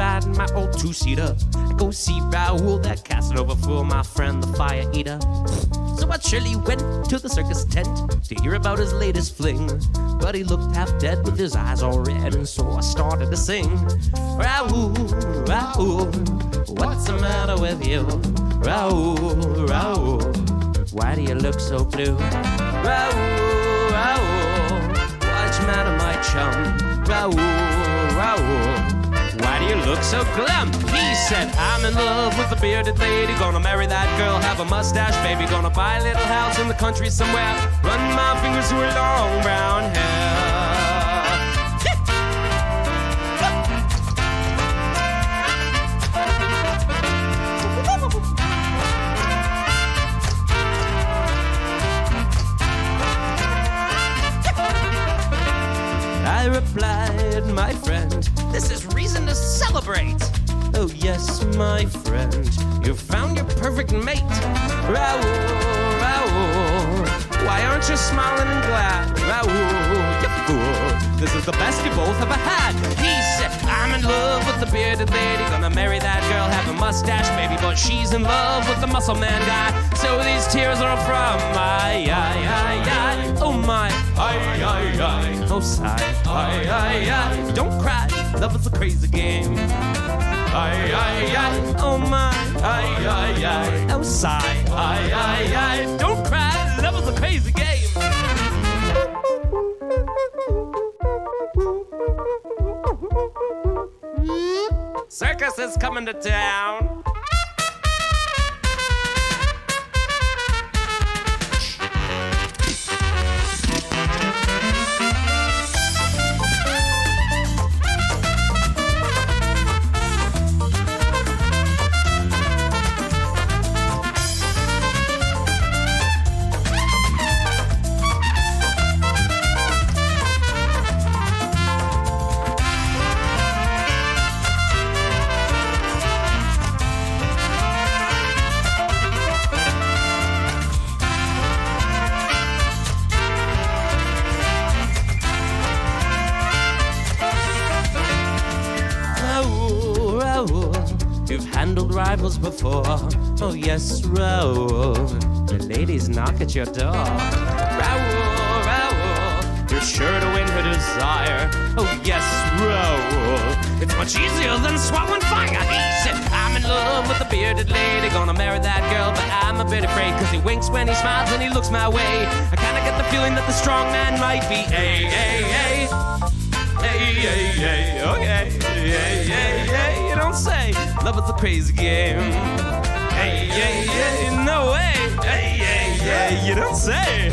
riding my old two-seater. I go see Raoul, that Casanova fool, my friend the fire eater. So I surely went to the circus tent to hear about his latest fling. But he looked half dead with his eyes all red, and so I started to sing. Raoul, Raoul, what's the matter with you? Raoul, Raoul, why do you look so blue? Raoul, Raoul, what's the matter, my chum? Raoul, Raoul, why do you look so glum? He said, I'm in love with a bearded lady. Gonna marry that girl, have a mustache, baby. Gonna buy a little house in the country somewhere. Run my fingers through her long brown hair. I replied, my friend, this is reason to celebrate. Oh yes, my friend, you found your perfect mate. Raoul, Raoul, why aren't you smiling and glad? Raoul, you fool, this is the best you both ever had. He said, I'm in love with the bearded lady. Gonna marry that girl, have a mustache, baby. But she's in love with the muscle man guy. So these tears are from my eye, oh my, eye, oh sigh, eye, don't cry, love is a crazy game. Oh my, oh sigh, don't cry, love is a crazy game. Circus is coming to town. You've handled rivals before. Oh yes, Raoul, the ladies knock at your door. Raoul, Raoul, you're sure to win her desire. Oh yes, Raoul, it's much easier than swallowing fire. He said, I'm in love with a bearded lady. Gonna marry that girl, but I'm a bit afraid. Cause he winks when he smiles and he looks my way. I kinda get the feeling that the strong man might be hey, okay, you don't say. Love is a crazy game. No way. You don't say.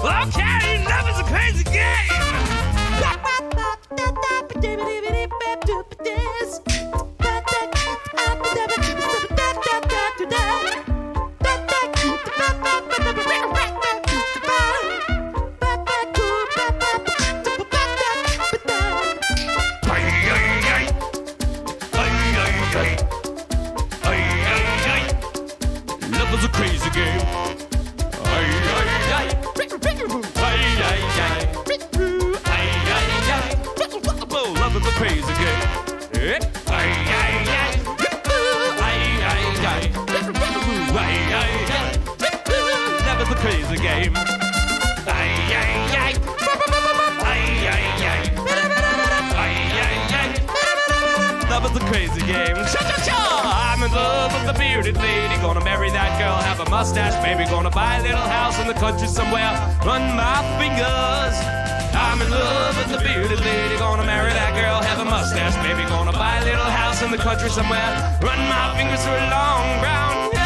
Well, okay, love is a crazy game. Love is a crazy game. Love is a crazy game. Love is a crazy game. Love is a crazy game. I'm in love with a bearded lady. Gonna marry that girl, have a mustache, baby. Gonna buy a little house in the country somewhere. Run my fingers. I'm in love with a bearded lady. Gonna marry that girl, have a mustache, baby. Gonna buy a little house in the country somewhere. Run my fingers through a long brown hair.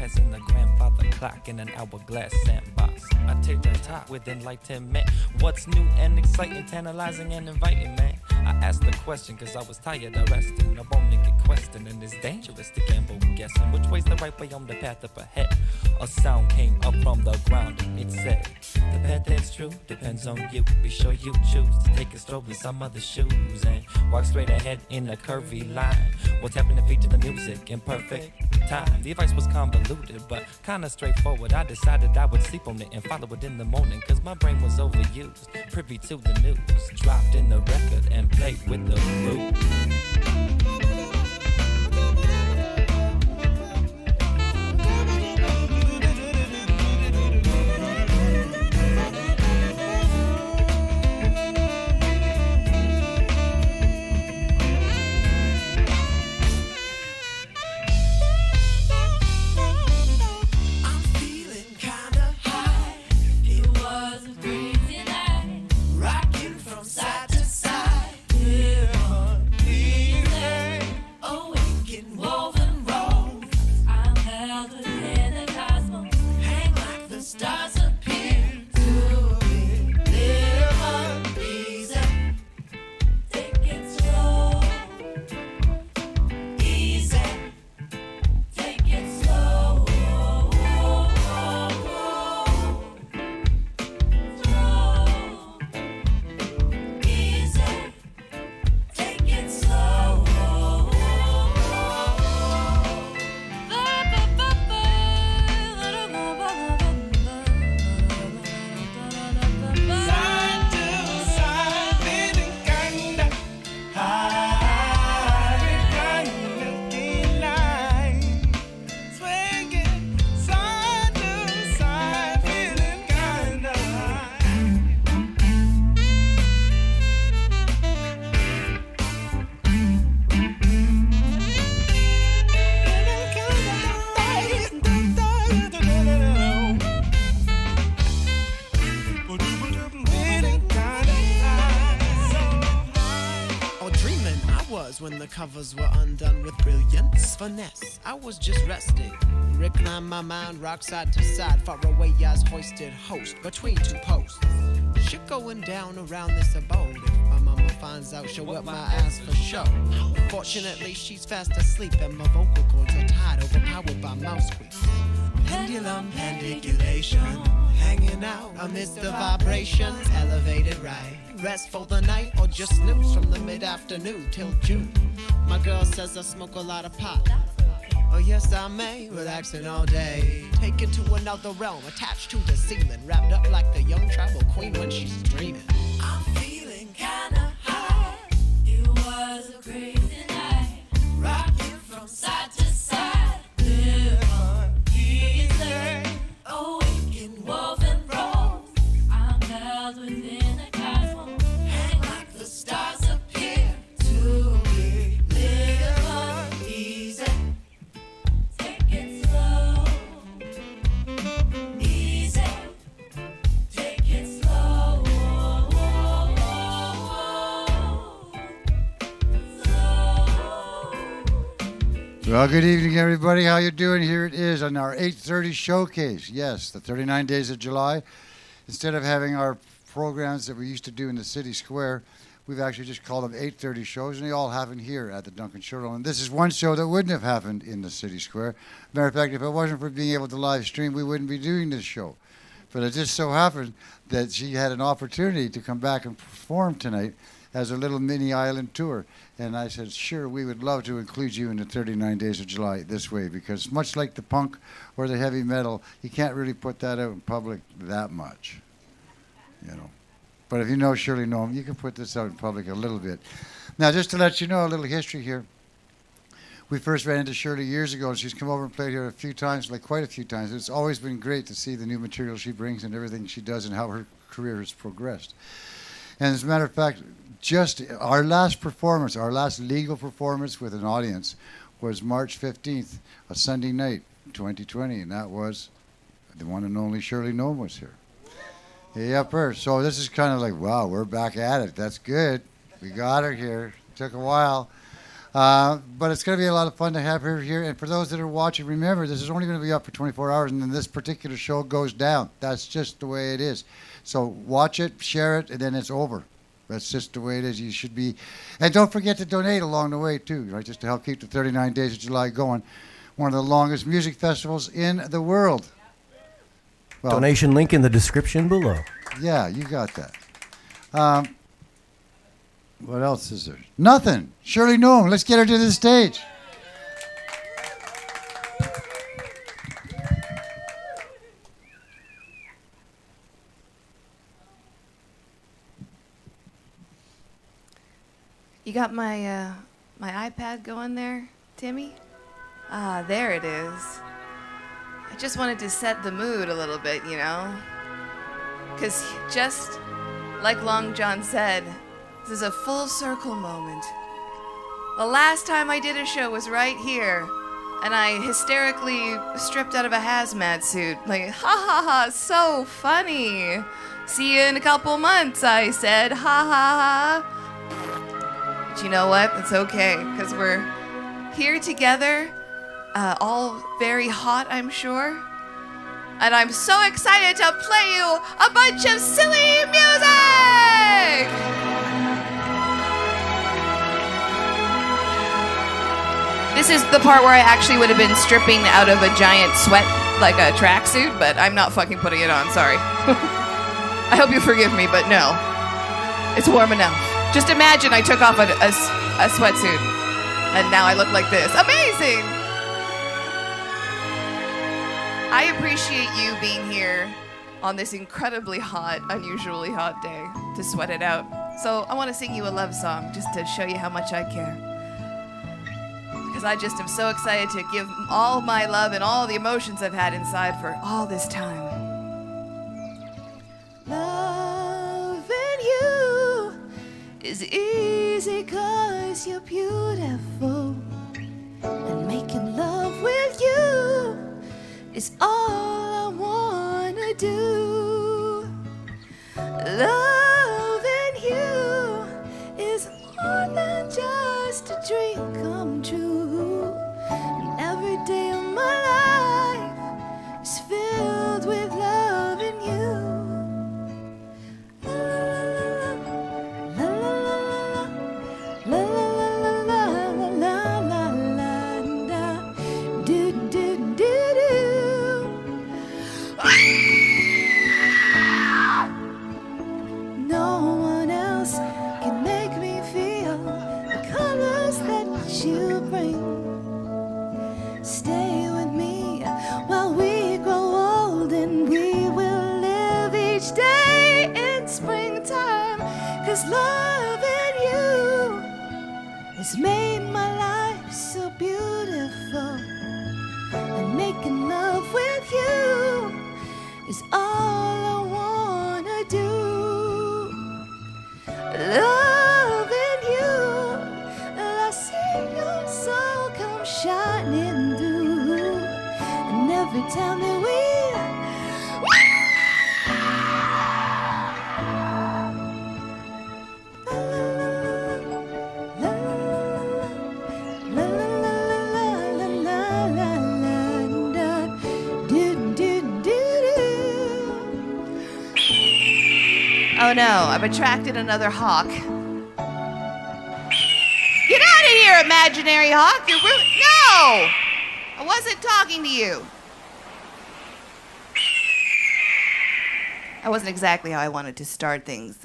passing the grandfather clock in an hourglass sandbox. I take the top with enlightenment. What's new and exciting, tantalizing and inviting, man? I asked the question cause I was tired of resting. I wanna get questioned and it's dangerous to gamble guessing which way's the right way on the path up ahead. A sound came up from the ground and it said, the path that's true depends on you. Be sure you choose to take a stroll in some other shoes and walk straight ahead in a curvy line. While tapping the feet to the music in perfect time. The advice was convoluted but kinda straightforward. I decided I would sleep on it and follow it in the morning cause my brain was overused. Privy to the news, dropped in the record and played with the groove. When the covers were undone with brilliance, finesse, I was just resting. Recline my mind, rock side to side, far away as hoisted host between two posts. Shit going down around this abode. If my mama finds out, she'll whip my ass for show. Fortunately, she's fast asleep and my vocal cords are tied, overpowered by mouse squeaks. Pendulum pandiculation, hanging out amidst the vibrations, elevated right. Rest for the night or just snooze from the mid-afternoon till June. My girl says I smoke a lot of pot. Oh yes I may, relaxing all day. Taken to another realm, attached to the ceiling, wrapped up like the young tribal queen when she's dreaming. I'm feeling kinda high. It was a crazy night. Rocking from side to side. Live easy. Awaken, woven rose. I'm held within a cosmos. Hang like the stars appear to be. Live easy. Take it slow. Easy. Take it slow. Well, good evening, everybody. How you doing? Here it is on our 8:30 showcase. Yes, the 39 days of July. Instead of having our programs that we used to do in the city square, we've actually just called them 8:30 shows, and they all happen here at the Duncan Shirley. And this is one show that wouldn't have happened in the city square. Matter of fact, if it wasn't for being able to live stream, we wouldn't be doing this show. But it just so happened that she had an opportunity to come back and perform tonight as a little mini island tour. And I said, sure, we would love to include you in the 39 Days of July this way, because much like the punk or the heavy metal, you can't really put that out in public that much, you know. But if you know Shirley Gnome, you can put this out in public a little bit. Now, just to let you know a little history here, we first ran into Shirley years ago, and she's come over and played here a few times, like quite a few times. It's always been great to see the new material she brings and everything she does and how her career has progressed. And as a matter of fact, just our last performance, our last legal performance with an audience was March 15th, a Sunday night, 2020, and that was the one and only Shirley Gnome was here. Yep, her. So this is kind of like, wow, we're back at it. That's good. We got her here. Took a while. But it's going to be a lot of fun to have her here. And for those that are watching, remember, this is only going to be up for 24 hours, and then this particular show goes down. That's just the way it is. So watch it, share it, and then it's over. That's just the way it is. You should be. And don't forget to donate along the way, too, right, just to help keep the 39 Days of July going. One of the longest music festivals in the world. Well, Donation link in the description below. yeah, you got that. What else is there? Nothing. Shirley Gnome, let's get her to the stage. You got my my iPad going there, Timmy? Ah, there it is. I just wanted to set the mood a little bit, you know? Because just like Long John said, this is a full circle moment. The last time I did a show was right here, and I hysterically stripped out of a hazmat suit. Like, ha ha ha, so funny. See you in a couple months, I said, ha ha ha. But you know what? It's okay, because we're here together, all very hot, I'm sure. And I'm so excited to play you a bunch of silly music! This is the part where I actually would have been stripping out of a giant sweat, like a tracksuit, but I'm not fucking putting it on, sorry. I hope you forgive me, but no. It's warm enough. Just imagine I took off a sweatsuit, and now I look like this. Amazing! I appreciate you being here on this incredibly hot, unusually hot day to sweat it out. So I want to sing you a love song just to show you how much I care. Because I just am so excited to give all my love and all the emotions I've had inside for all this time. Loving you is easy 'cause you're beautiful. And making love with you is all I wanna do. Loving you is more than just a dream come true. And every day of my life is filled with loving you. La la la la la la la la la la la do do do do. No one else can make me feel the colors that you bring. Stay with me while we grow old, and we will live each day in springtime. 'Cause loving you has made my life so beautiful. And making love with you is all I wanna do. Loving you, I see your soul come shining through. And every time that we Oh no, I've attracted another hawk. Get out of here, imaginary hawk! You're No! I wasn't talking to you. That wasn't exactly how I wanted to start things.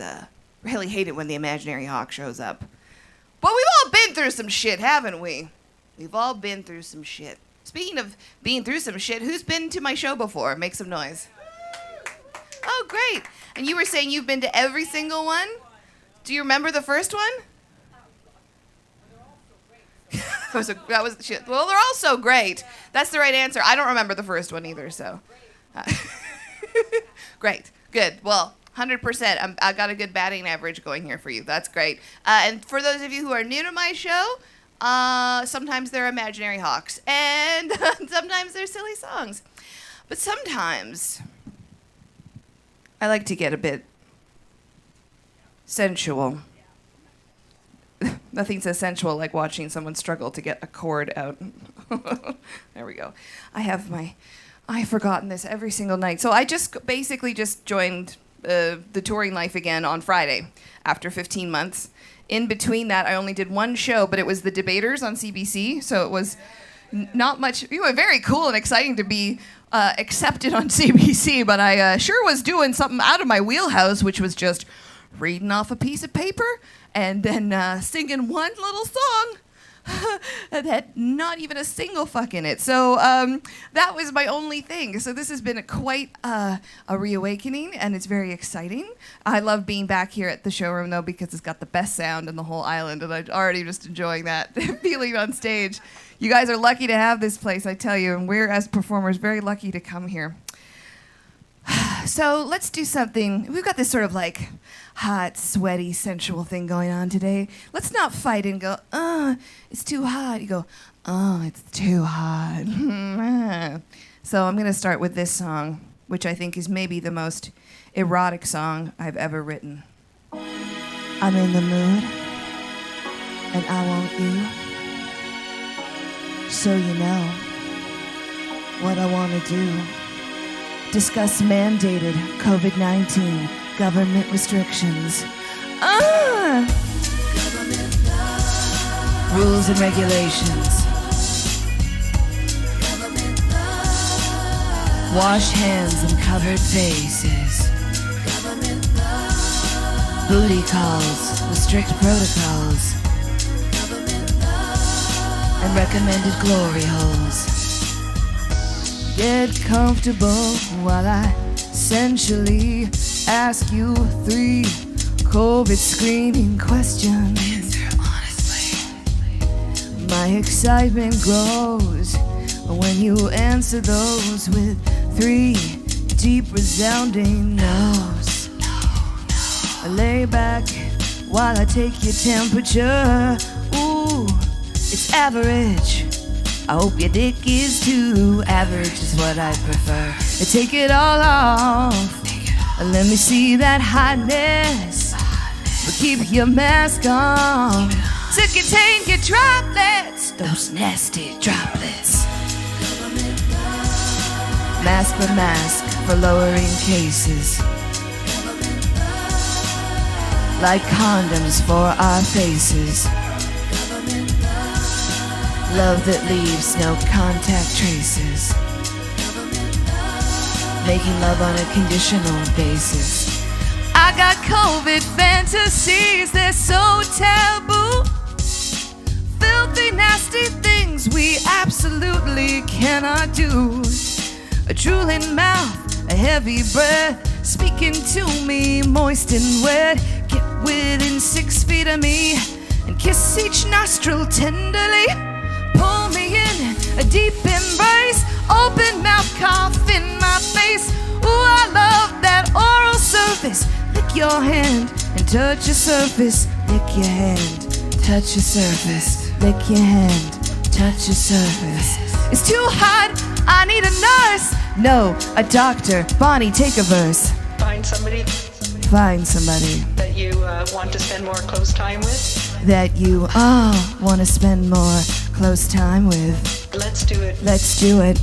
Really hate it when the imaginary hawk shows up. But we've all been through some shit, haven't we? We've all been through some shit. Speaking of being through some shit, who's been to my show before? Make some noise. Oh, great. And you were saying you've been to every single one? Do you remember the first one? that was shit. Well, they're all so great. That's the right answer. I don't remember the first one either, so. Great. Good. Well, 100%. I got a good batting average going here for you. That's great. And for those of you who are new to my show, sometimes they're imaginary hawks, and sometimes they're silly songs. But sometimes I like to get a bit sensual. Nothing so sensual like watching someone struggle to get a cord out. There we go. I've forgotten this every single night. So I basically just joined the touring life again on Friday after 15 months. In between that, I only did one show, but it was The Debaters on CBC. So it was not much. Very cool and exciting to be accepted on CBC, but I sure was doing something out of my wheelhouse, which was just reading off a piece of paper and then singing one little song that had not even a single fuck in it. So that was my only thing. So this has been quite a reawakening, and it's very exciting. I love being back here at the showroom, though, because it's got the best sound in the whole island, and I'm already just enjoying that feeling on stage. You guys are lucky to have this place, I tell you, and we're, as performers, very lucky to come here. So let's do something. We've got this sort of like hot, sweaty, sensual thing going on today. Let's not fight and go, it's too hot. You go, it's too hot. So I'm going to start with this song, which I think is maybe the most erotic song I've ever written. I'm in the mood, and I want you. So you know what I want to do. Discuss mandated COVID-19 government restrictions. Rules and regulations. Wash hands and covered faces. Booty calls with strict protocols. And recommended glory holes. Get comfortable while I sensually ask you 3 COVID screening questions. Answer honestly. My excitement grows when you answer those with 3 deep resounding no's. I lay back while I take your temperature. Ooh, it's average. I hope your dick is too. Average is what I prefer. Take it all off. Let me see that hotness. But keep your mask on to contain your droplets. Those nasty droplets. Mask for lowering cases. Like condoms for our faces. Love that leaves no contact traces. Making love on a conditional basis. I got COVID fantasies, they're so taboo. Filthy, nasty things we absolutely cannot do. A drooling mouth, a heavy breath, speaking to me, moist and wet. Get within 6 feet of me and kiss each nostril tenderly. Pull me in, a deep embrace, open mouth, cough in my face. Ooh, I love that oral surface. Lick your hand and touch your surface. Lick your hand, touch your surface. Lick your hand, touch your surface. It's too hot, I need a nurse. No, a doctor. Bonnie, take a verse. Find somebody that you want to spend more close time with. That you want to spend more close time with. Let's do it. Let's do it.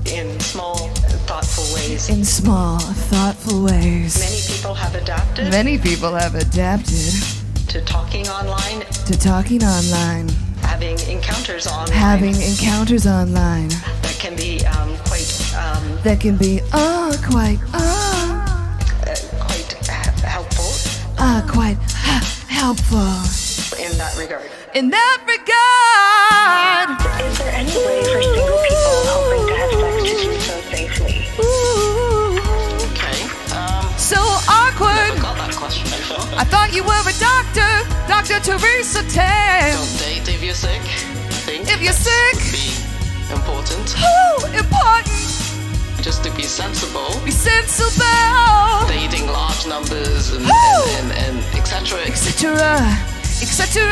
In small, thoughtful ways. In small, thoughtful ways. Many people have adapted. Many people have adapted. To talking online. To talking online. Having encounters online. Having encounters online. That can be quite. That can be quite helpful. Quite helpful. In that regard. In that regard. Is there any way for single people hoping to have sex to do so safely? Ooh. Okay. So awkward. I've got that question before. I thought you were a doctor, Dr. Teresa Tan. Don't date if you're sick. If you're sick. Be important. Ooh, important. Just to be sensible. Be sensible. Dating large numbers and etc. Etc. Etc.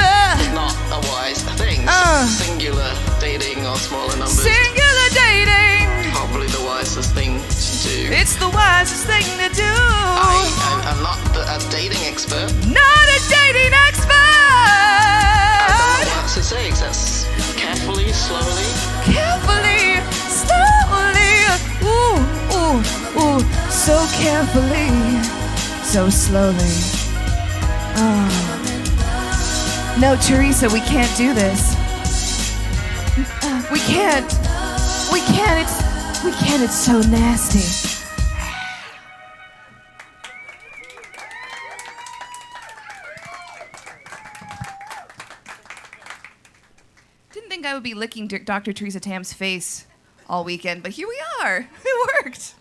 Not a wise thing. Singular dating or smaller numbers. Singular dating. Probably the wisest thing to do. It's the wisest thing to do. I'm not a dating expert. Not a dating expert. so carefully, so slowly. Oh. No, Teresa, we can't do this. We can't. It's so nasty. Didn't think I would be licking Dr. Teresa Tam's face all weekend, but here we are. It worked.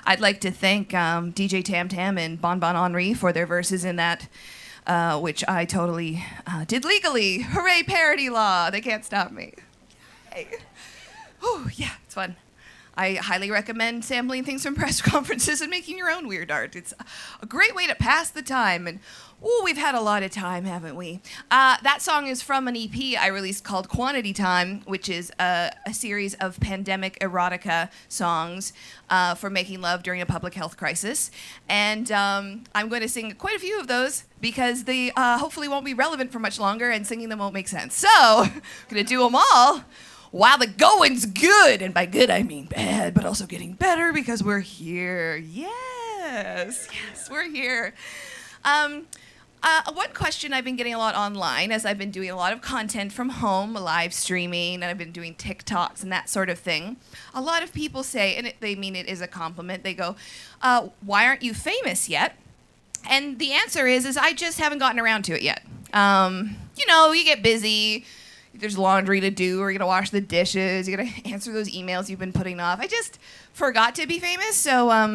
I'd like to thank DJ Tam Tam and Bon Bon Henri for their verses in that, which I totally did legally. Hooray, parody law. They can't stop me. Hey. Oh, yeah, it's fun. I highly recommend sampling things from press conferences and making your own weird art. It's a great way to pass the time. And, we've had a lot of time, haven't we? That song is from an EP I released called Quantity Time, which is a series of pandemic erotica songs for making love during a public health crisis. And I'm going to sing quite a few of those because they hopefully won't be relevant for much longer and singing them won't make sense. So, I'm going to do them all while the going's good. And by good, I mean bad, but also getting better because we're here. Yes, we're here. One question I've been getting a lot online as I've been doing a lot of content from home, live streaming, and I've been doing TikToks and that sort of thing. A lot of people say, and they mean it is a compliment, they go, why aren't you famous yet? And the answer is I just haven't gotten around to it yet. You get busy. There's laundry to do, or you gotta wash the dishes, you gotta answer those emails you've been putting off. I just forgot to be famous, so I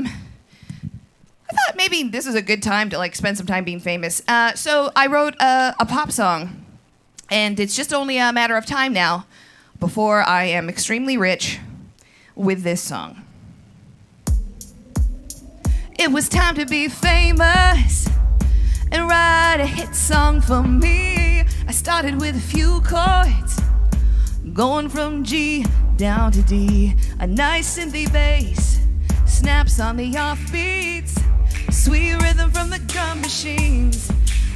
thought maybe this was a good time to spend some time being famous. So I wrote a pop song, and it's just only a matter of time now before I am extremely rich with this song. It was time to be famous and write a hit song for me. I started with a few chords, going from G down to D. A nice synthy bass, snaps on the offbeats, sweet rhythm from the drum machines,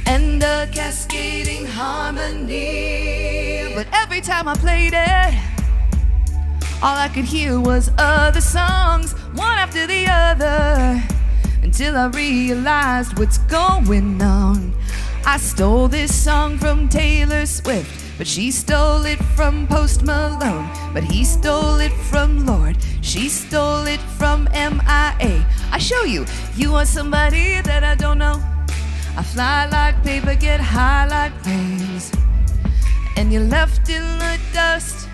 and a cascading harmony. But every time I played it, all I could hear was other songs, one after the other, until I realized what's going on. I stole this song from Taylor Swift, but she stole it from Post Malone. But he stole it from Lord, she stole it from MIA. I show you, you want somebody that I don't know. I fly like paper, get high like planes, and you're left in the dust.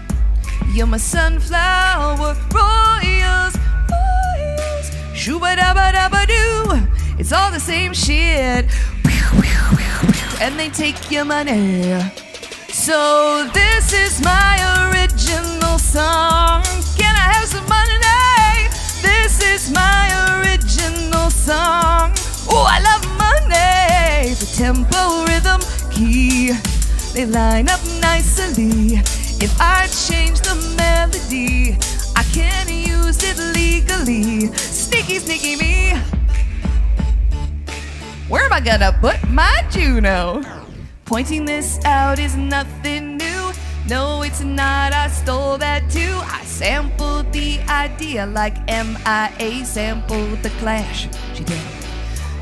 You're my sunflower royals, royals. Shoo-ba-da-ba-da-ba-doo. It's all the same shit, and they take your money. So this is my original song. Can I have some money? This is my original song. Oh, I love money. The tempo, rhythm, key, they line up nicely. If I change the melody, I can use it legally. Sneaky, sneaky me. Where am I gonna put my Juno? Pointing this out is nothing new. No, it's not, I stole that too. I sampled the idea like MIA sampled the Clash. She did.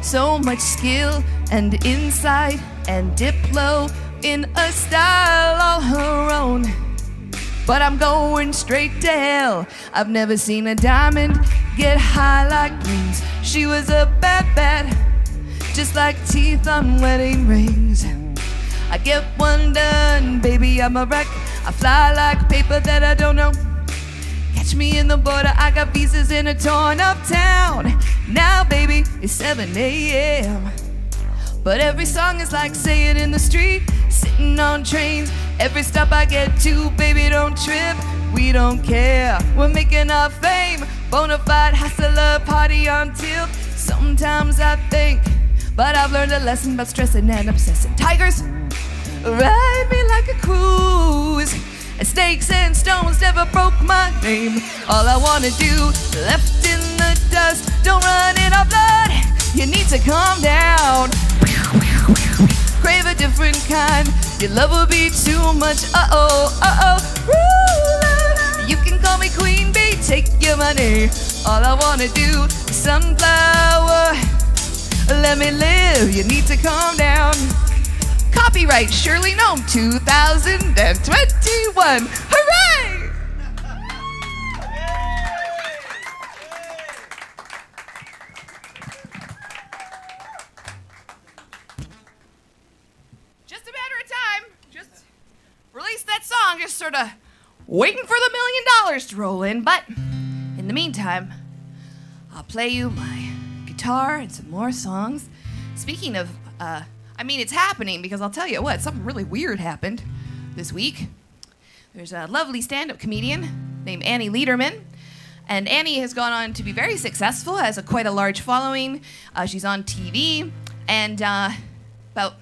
So much skill and insight and Diplo in a style all her own. But I'm going straight to hell. I've never seen a diamond get high like rings. She was a bad, bad, just like teeth on wedding rings. I get one done, baby, I'm a wreck. I fly like paper that I don't know. Catch me in the border, I got visas in a torn up town. Now, baby, it's 7 a.m. But every song is like say it in the street, sitting on trains. Every stop I get to, baby, don't trip. We don't care, we're making our fame. Bonafide hustler, party on tilt. Sometimes I think, but I've learned a lesson about stressing and obsessing. Tigers, ride me like a cruise. And snakes and stones never broke my name. All I wanna do, left in the dust. Don't run in our blood, you need to calm down. Crave a different kind, your love will be too much. Uh-oh, uh-oh. You can call me Queen Bee, take your money. All I wanna do is sunflower. Let me live, you need to calm down. Copyright Shirley Gnome 2021. Hooray! Just a matter of time. Just release that song, just sort of waiting for the $1 million to roll in. But in the meantime, I'll play you my guitar and some more songs. Speaking of, it's happening because I'll tell you what, something really weird happened this week. There's a lovely stand-up comedian named Annie Lederman, and Annie has gone on to be very successful, has quite a large following. She's on TV, and about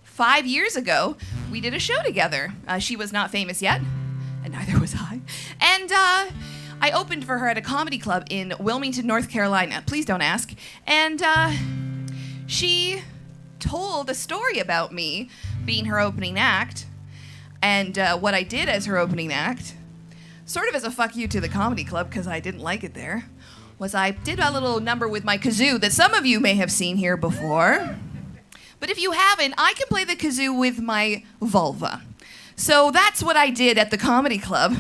5 years ago, we did a show together. She was not famous yet, and neither was I. And I opened for her at a comedy club in Wilmington, North Carolina. Please don't ask. And she told a story about me being her opening act, and what I did as her opening act, sort of as a fuck you to the comedy club because I didn't like it there, was I did a little number with my kazoo that some of you may have seen here before. But if you haven't, I can play the kazoo with my vulva. So that's what I did at the comedy club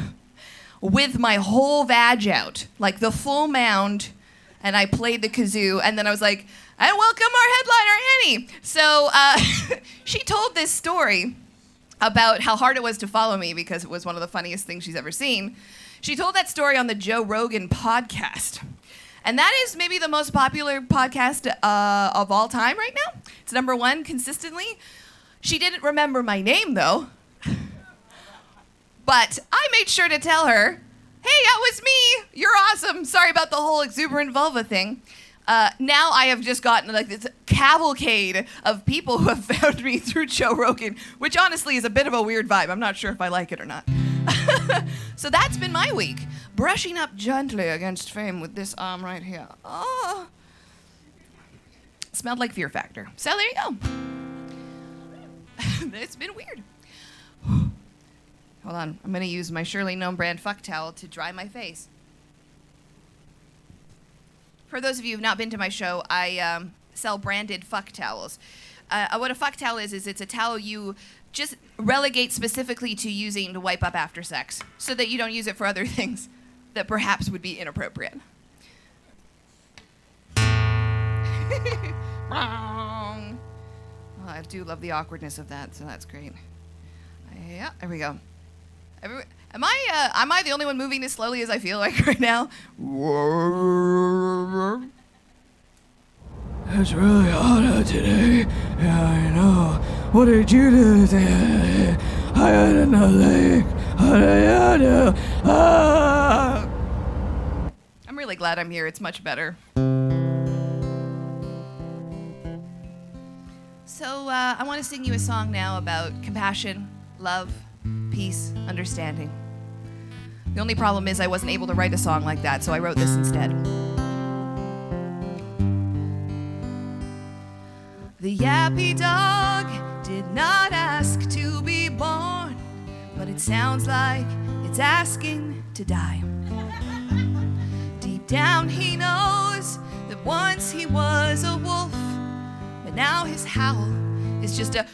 with my whole vag out, like the full mound, and I played the kazoo, and then I was like, and welcome our headliner, Annie. So she told this story about how hard it was to follow me because it was one of the funniest things she's ever seen. She told that story on the Joe Rogan podcast. And that is maybe the most popular podcast of all time right now. It's number one consistently. She didn't remember my name, though. But I made sure to tell her, hey, that was me. You're awesome. Sorry about the whole exuberant vulva thing. Now I have just gotten like this cavalcade of people who have found me through Joe Rogan, which honestly is a bit of a weird vibe. I'm not sure if I like it or not. So that's been my week. Brushing up gently against fame with this arm right here. Oh. Smelled like Fear Factor. So there you go. It's been weird. Hold on. I'm going to use my Shirley Gnome brand fuck towel to dry my face. For those of you who have not been to my show, I sell branded fuck towels. What a fuck towel is it's a towel you just relegate specifically to using to wipe up after sex so that you don't use it for other things that perhaps would be inappropriate. Wrong. Well, I do love the awkwardness of that, so that's great. Yeah, there we go. Am I the only one moving as slowly as I feel like right now? It's really hot out today. Yeah, I know. What did you do today? I had another lake. I'm really glad I'm here. It's much better. So I want to sing you a song now about compassion, love, peace, understanding. The only problem is I wasn't able to write a song like that, so I wrote this instead. The yappy dog did not ask to be born, but it sounds like it's asking to die. Deep down he knows that once he was a wolf, but now his howl is just a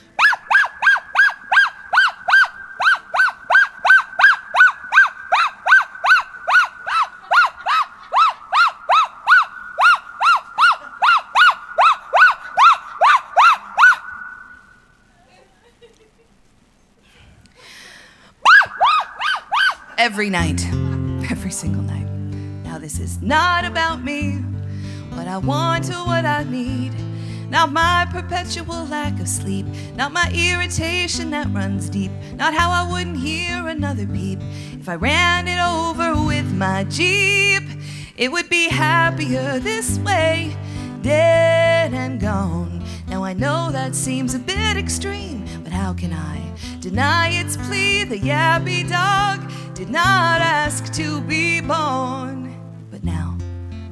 every night, every single night. Now this is not about me, what I want or what I need. Not my perpetual lack of sleep, not my irritation that runs deep, not how I wouldn't hear another peep if I ran it over with my Jeep. It would be happier this way, dead and gone. Now I know that seems a bit extreme, but how can I deny its plea? The yappy dog did not ask to be born, but now,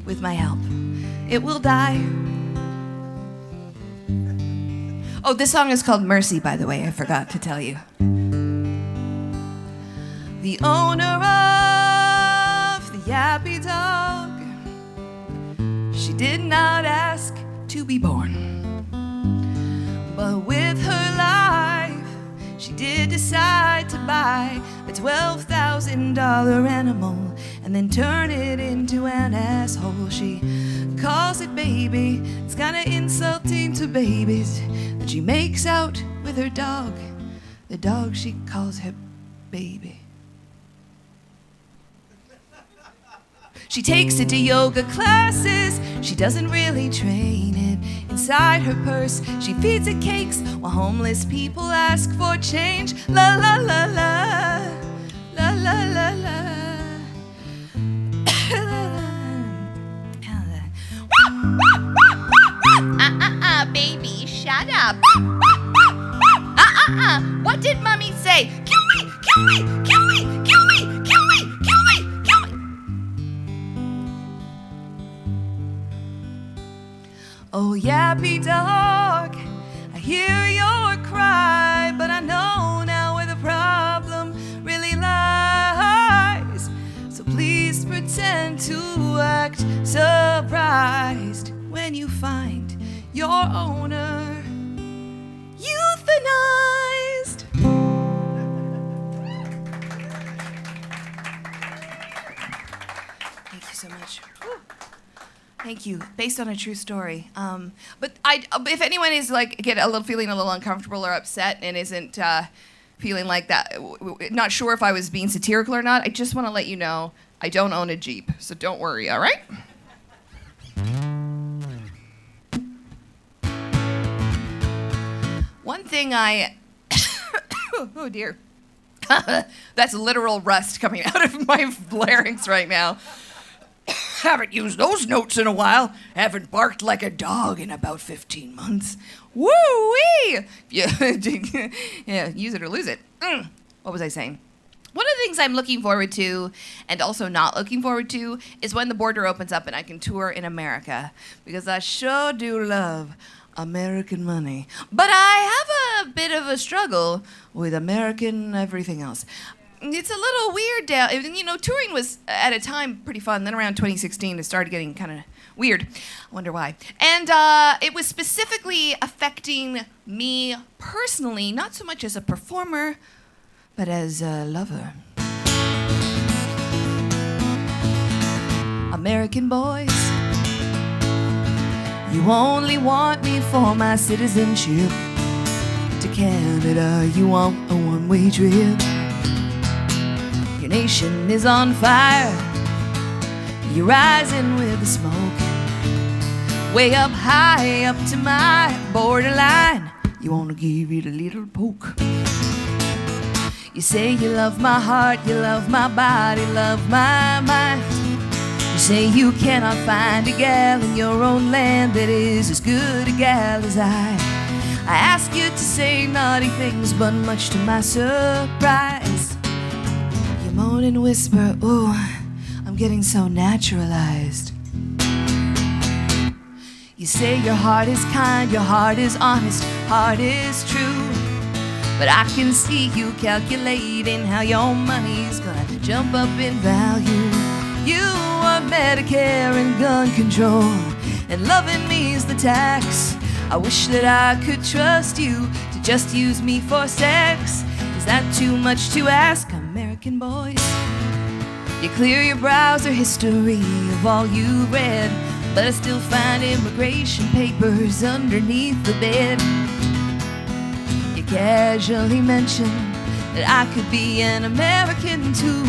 with my help, it will die. Oh, this song is called Mercy, by the way, I forgot to tell you. The owner of yappy dog. She did not ask to be born, but with her life, she did decide to buy a $12,000 animal and then turn it into an asshole. She calls it baby. It's kinda insulting to babies that she makes out with her dog. The dog she calls her baby. She takes it to yoga classes. She doesn't really train it. Inside her purse, she feeds it cakes while homeless people ask for change. La la la la, la la la la. Baby, shut up. What did mommy say? Kill me, kill me, kill me, kill me, kill me, kill me, kill me. Oh, yappy dog, I hear your cry, but I know now where the problem really lies. So please pretend to act surprised when you find your owner euthanized. Thank you so much. Whew. Thank you. Based on a true story. But if anyone is feeling a little uncomfortable or upset and isn't feeling like that, not sure if I was being satirical or not, I just want to let you know I don't own a Jeep, so don't worry. All right? One thing oh dear, that's literal rust coming out of my larynx right now. Haven't used those notes in a while. Haven't barked like a dog in about 15 months. Woo-wee! Yeah, use it or lose it. What was I saying? One of the things I'm looking forward to and also not looking forward to is when the border opens up and I can tour in America, because I sure do love American money. But I have a bit of a struggle with American everything else. It's a little weird down, touring was at a time pretty fun. Then around 2016 it started getting kind of weird. I wonder why. And it was specifically affecting me personally, not so much as a performer, but as a lover. American boys, you only want me for my citizenship. To Canada, you want a one-way trip. Your nation is on fire. You're rising with the smoke. Way up high, up to my borderline. You wanna give it a little poke. You say you love my heart, you love my body, love my mind. You say you cannot find a gal in your own land that is as good a gal as I ask you to say naughty things, but much to my surprise, you moan and whisper, ooh, I'm getting so naturalized. You say your heart is kind, your heart is honest, heart is true. But I can see you calculating how your money's gonna jump up in value. You want Medicare and gun control, and loving me is the tax. I wish that I could trust you to just use me for sex. Is that too much to ask, American boys? You clear your browser history of all you read, but I still find immigration papers underneath the bed. You casually mention that I could be an American too.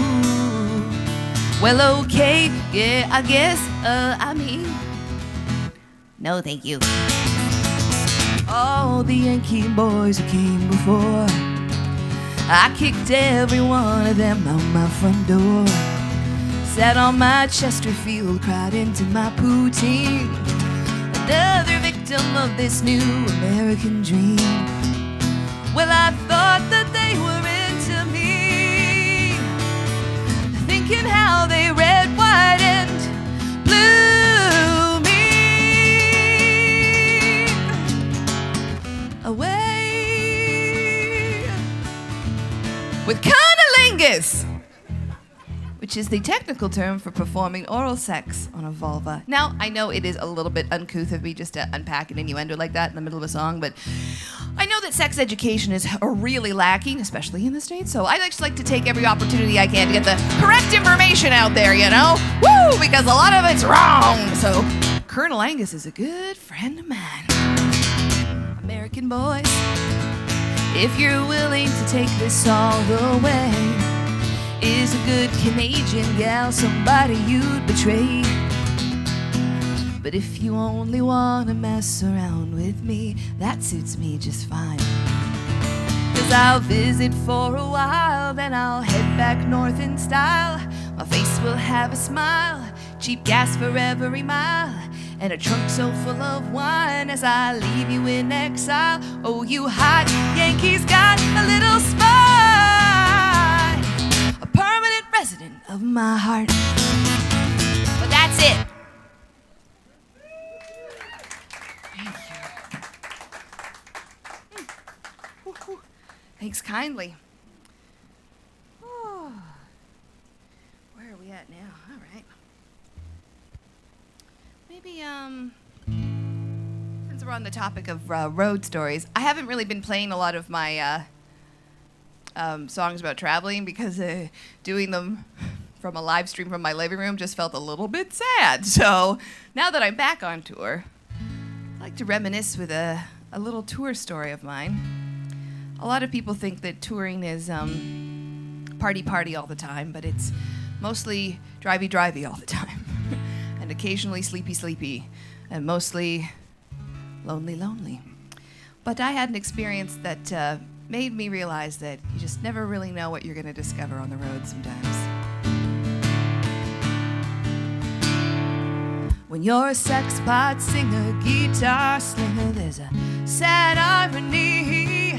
Well, okay, yeah, I guess, no thank you. All the Yankee boys who came before, I kicked every one of them out my front door. Sat on my Chesterfield, cried into my poutine. Another victim of this new American dream. Well, I thought that they were into me, thinking how they red, white, and blue me away with cunnilingus, which is is the technical term for performing oral sex on a vulva. Now, I know it is a little bit uncouth of me just to unpack an innuendo like that in the middle of a song, but I know that sex education is really lacking, especially in the States, so I just like to take every opportunity I can to get the correct information out there, you know? Woo! Because a lot of it's wrong! So, Colonel Angus is a good friend of mine. American boys, if you're willing to take this all the way, is a good Canadian gal somebody you'd betray? But if you only wanna mess around with me, that suits me just fine. 'Cause I'll visit for a while, then I'll head back north in style. My face will have a smile, cheap gas for every mile, and a trunk so full of wine as I leave you in exile. Oh, you hot Yankees got a little spy, a permanent resident of my heart. But that's it. Thank you. Thanks kindly. Oh. Where are we at now? All right. Maybe, since we're on the topic of road stories, I haven't really been playing a lot of my songs about traveling because doing them from a live stream from my living room just felt a little bit sad. So now that I'm back on tour, I'd like to reminisce with a little tour story of mine. A lot of people think that touring is party all the time, but it's mostly drivey all the time. And occasionally sleepy, and mostly lonely. But I had an experience that made me realize that you just never really know what you're going to discover on the road sometimes. When you're a sex pot singer, guitar slinger, there's a sad irony.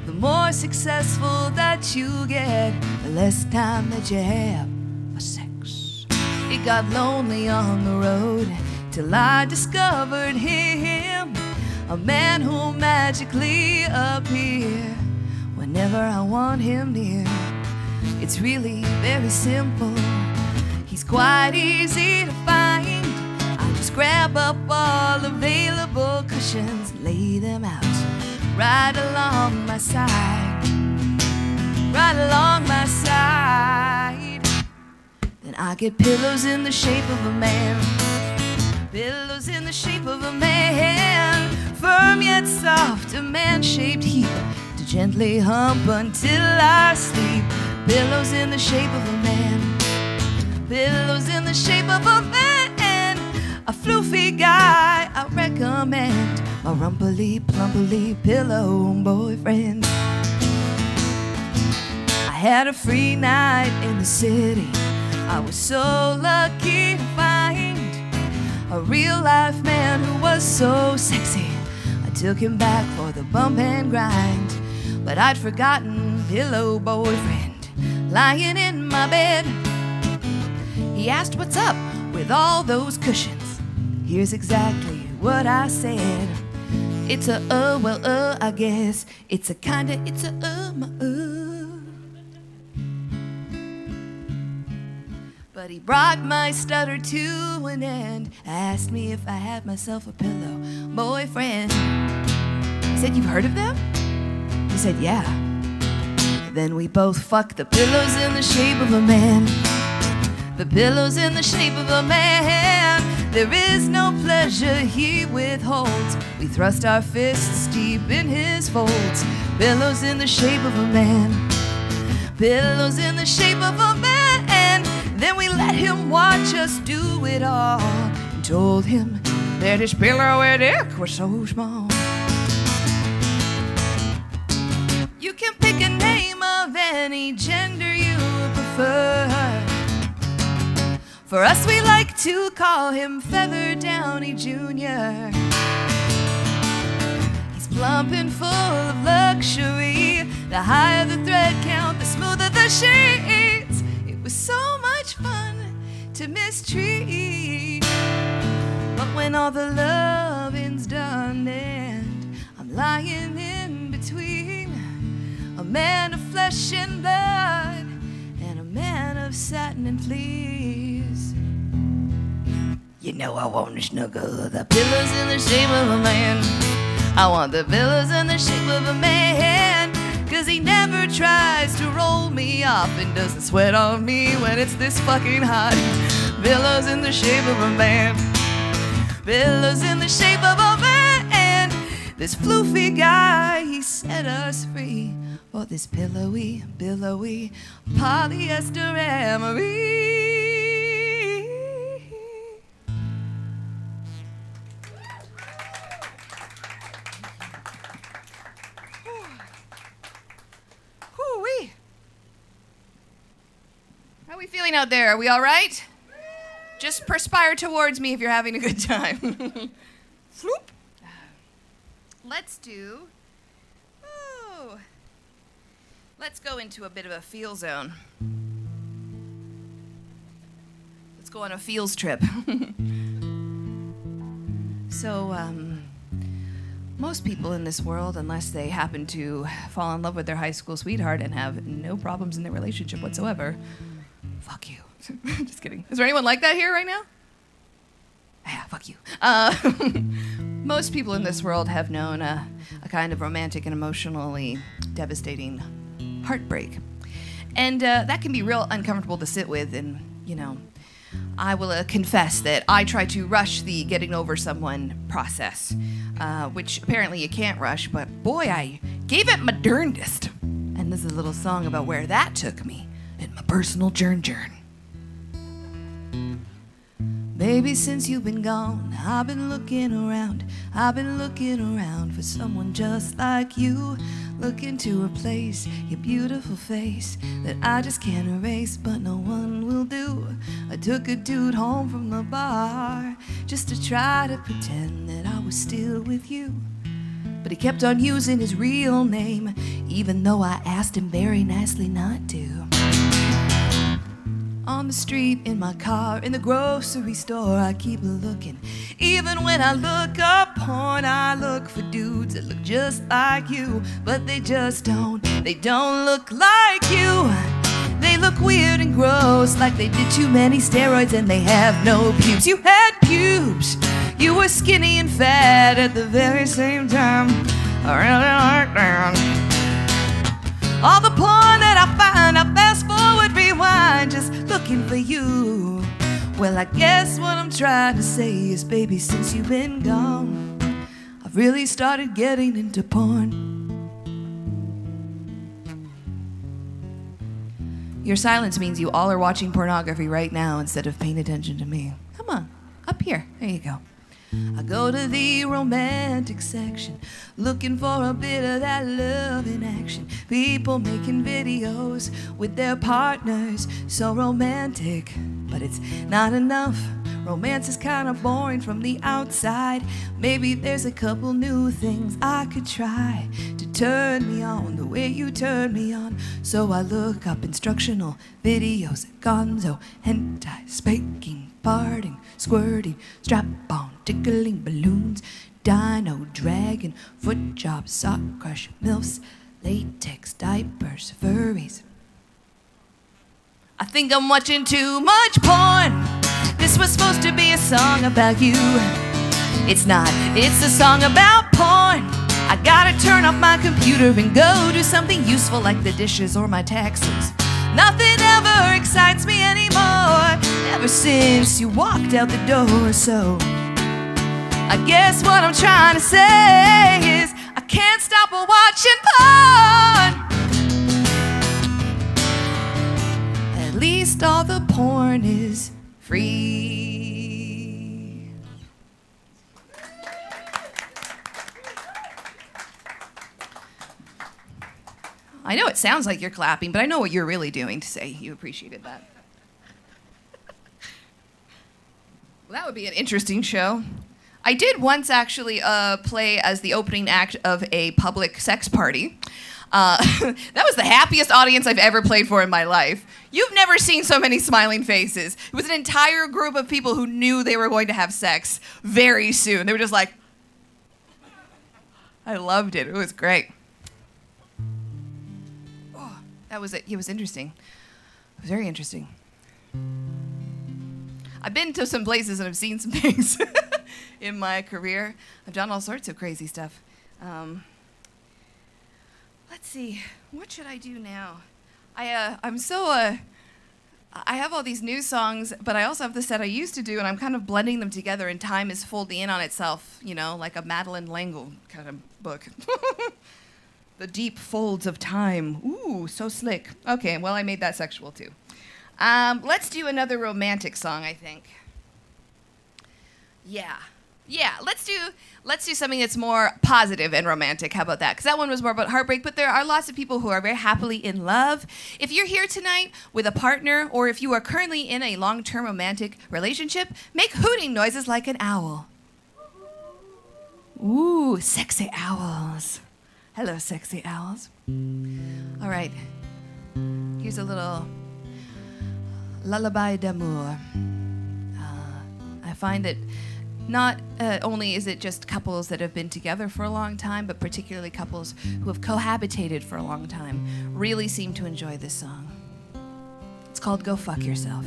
The more successful that you get, the less time that you have for sex. It got lonely on the road till I discovered him, a man who'll magically appear whenever I want him near. It's really very simple. He's quite easy to find. I just grab up all available cushions, lay them out right along my side, right along my side. Then I get pillows in the shape of a man, pillows in the shape of a man, firm yet soft, a man-shaped heap to gently hump until I sleep. Pillows in the shape of a man, pillows in the shape of a man, a floofy guy I recommend, my rumply-plumply pillow boyfriend. I had a free night in the city. I was so lucky to find a real-life man who was so sexy. I took him back for the bump and grind, but I'd forgotten pillow boyfriend lying in my bed. He asked what's up with all those cushions. Here's exactly what I said. It's a well, I guess. It's a kinda, it's a But he brought my stutter to an end, asked me if I had myself a pillow boyfriend. He said, "You've heard of them?" He said, "Yeah." Then we both fucked the pillows in the shape of a man, the pillows in the shape of a man. There is no pleasure he withholds. We thrust our fists deep in his folds. Pillows in the shape of a man, pillows in the shape of a man. Then we let him watch us do it all, and told him that his pillow and dick were so small. You can pick a name of any gender you prefer. For us, we like to call him Feather Downey Jr. He's plump and full of luxury. The higher the thread count, the smoother the sheets. It was so much fun to mistreat. But when all the loving's done and I'm lying in between a man of flesh and blood and a man of of satin and fleece. You know I want to snuggle the pillows in the shape of a man. I want the pillows in the shape of a man, 'cause he never tries to roll me off and doesn't sweat on me when it's this fucking hot. Pillows in the shape of a man. Pillows in the shape of a man. This floofy guy, he set us free for this pillowy, billowy polyester amory. Whoo-wee. How are we feeling out there? Are we all right? Just perspire towards me if you're having a good time. Floop. Let's go into a bit of a feel zone. Let's go on a feels trip. So, most people in this world, unless they happen to fall in love with their high school sweetheart and have no problems in their relationship whatsoever, fuck you. Just kidding. Is there anyone like that here right now? Yeah, fuck you. Most people in this world have known a kind of romantic and emotionally devastating heartbreak. And that can be real uncomfortable to sit with. And, you know, I will confess that I try to rush the getting over someone process, which apparently you can't rush, but boy, I gave it my darndest. And this is a little song about where that took me in my personal journey. Baby, since you've been gone, I've been looking around. I've been looking around for someone just like you. Looking to replace your beautiful face that I just can't erase, but no one will do. I took a dude home from the bar just to try to pretend that I was still with you. But he kept on using his real name, even though I asked him very nicely not to. On the street, in my car, in the grocery store, I keep looking. Even when I look up porn, I look for dudes that look just like you, but they just don't. They don't look like you. They look weird and gross, like they did too many steroids and they have no pubes. You had pubes. You were skinny and fat at the very same time. I really like that. All the porn that I find, I fast forward, rewind, just looking for you. Well, I guess what I'm trying to say is, baby, since you've been gone, I've really started getting into porn. Your silence means you all are watching pornography right now instead of paying attention to me. Come on, up here. There you go. I go to the romantic section, looking for a bit of that love in action. People making videos with their partners, so romantic, but it's not enough. Romance is kind of boring from the outside. Maybe there's a couple new things I could try to turn me on the way you turn me on. So I look up instructional videos, gonzo, hentai, spanking, farting, squirting, strap-on, tickling balloons, dino, dragon, foot jobs, sock crush, milfs, latex, diapers, furries. I think I'm watching too much porn. This was supposed to be a song about you. It's not, it's a song about porn. I gotta turn off my computer and go do something useful like the dishes or my taxes. Nothing ever excites me anymore, ever since you walked out the door. So I guess what I'm trying to say is I can't stop watching porn. At least all the porn is free. I know it sounds like you're clapping, but I know what you're really doing to say you appreciated that. Well, that would be an interesting show. I did once actually play as the opening act of a public sex party. That was the happiest audience I've ever played for in my life. You've never seen so many smiling faces. It was an entire group of people who knew they were going to have sex very soon. They were just like, I loved it. It was great. That was it. It was interesting. It was very interesting. I've been to some places and I've seen some things in my career. I've done all sorts of crazy stuff. Let's see, what should I do now? I have all these new songs, but I also have the set I used to do, and I'm kind of blending them together, and time is folding in on itself, you know, like a Madeleine L'Engle kind of book. The deep folds of time. Ooh, so slick. Okay, well, I made that sexual too. Let's do another romantic song, I think. Yeah, let's do something that's more positive and romantic. How about that? Because that one was more about heartbreak, but there are lots of people who are very happily in love. If you're here tonight with a partner, or if you are currently in a long-term romantic relationship, make hooting noises like an owl. Ooh, sexy owls. Hello, sexy owls. All right, here's a little lullaby d'amour. I find that not only is it just couples that have been together for a long time, but particularly couples who have cohabitated for a long time really seem to enjoy this song. It's called Go Fuck Yourself.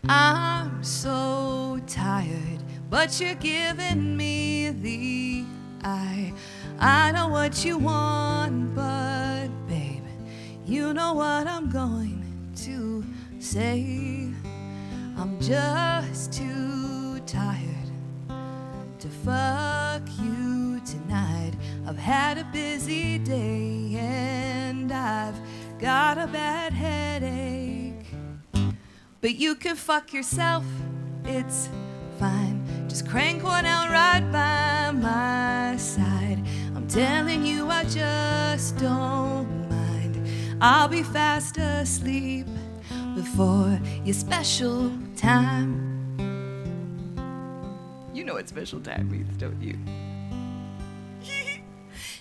I'm so tired, but you're giving me the eye. I know what you want, but babe, you know what I'm going to say. I'm just too tired to fuck you tonight. I've had a busy day and I've got a bad headache. But you can fuck yourself, it's fine. Just crank one out right by my side. I'm telling you, I just don't mind. I'll be fast asleep before your special time. You know what special time means, don't you?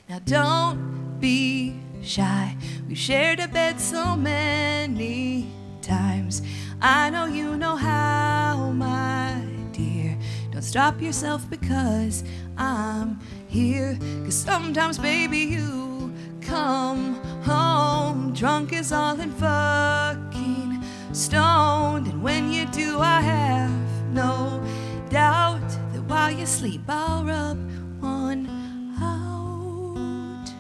Now don't be shy. We've shared a bed so many times. I know you know how, my dear. Don't stop yourself because I'm here. 'Cause sometimes, baby, you come home drunk as all in fucking stoned. And when you do, I have no doubt that while you sleep, I'll rub one out.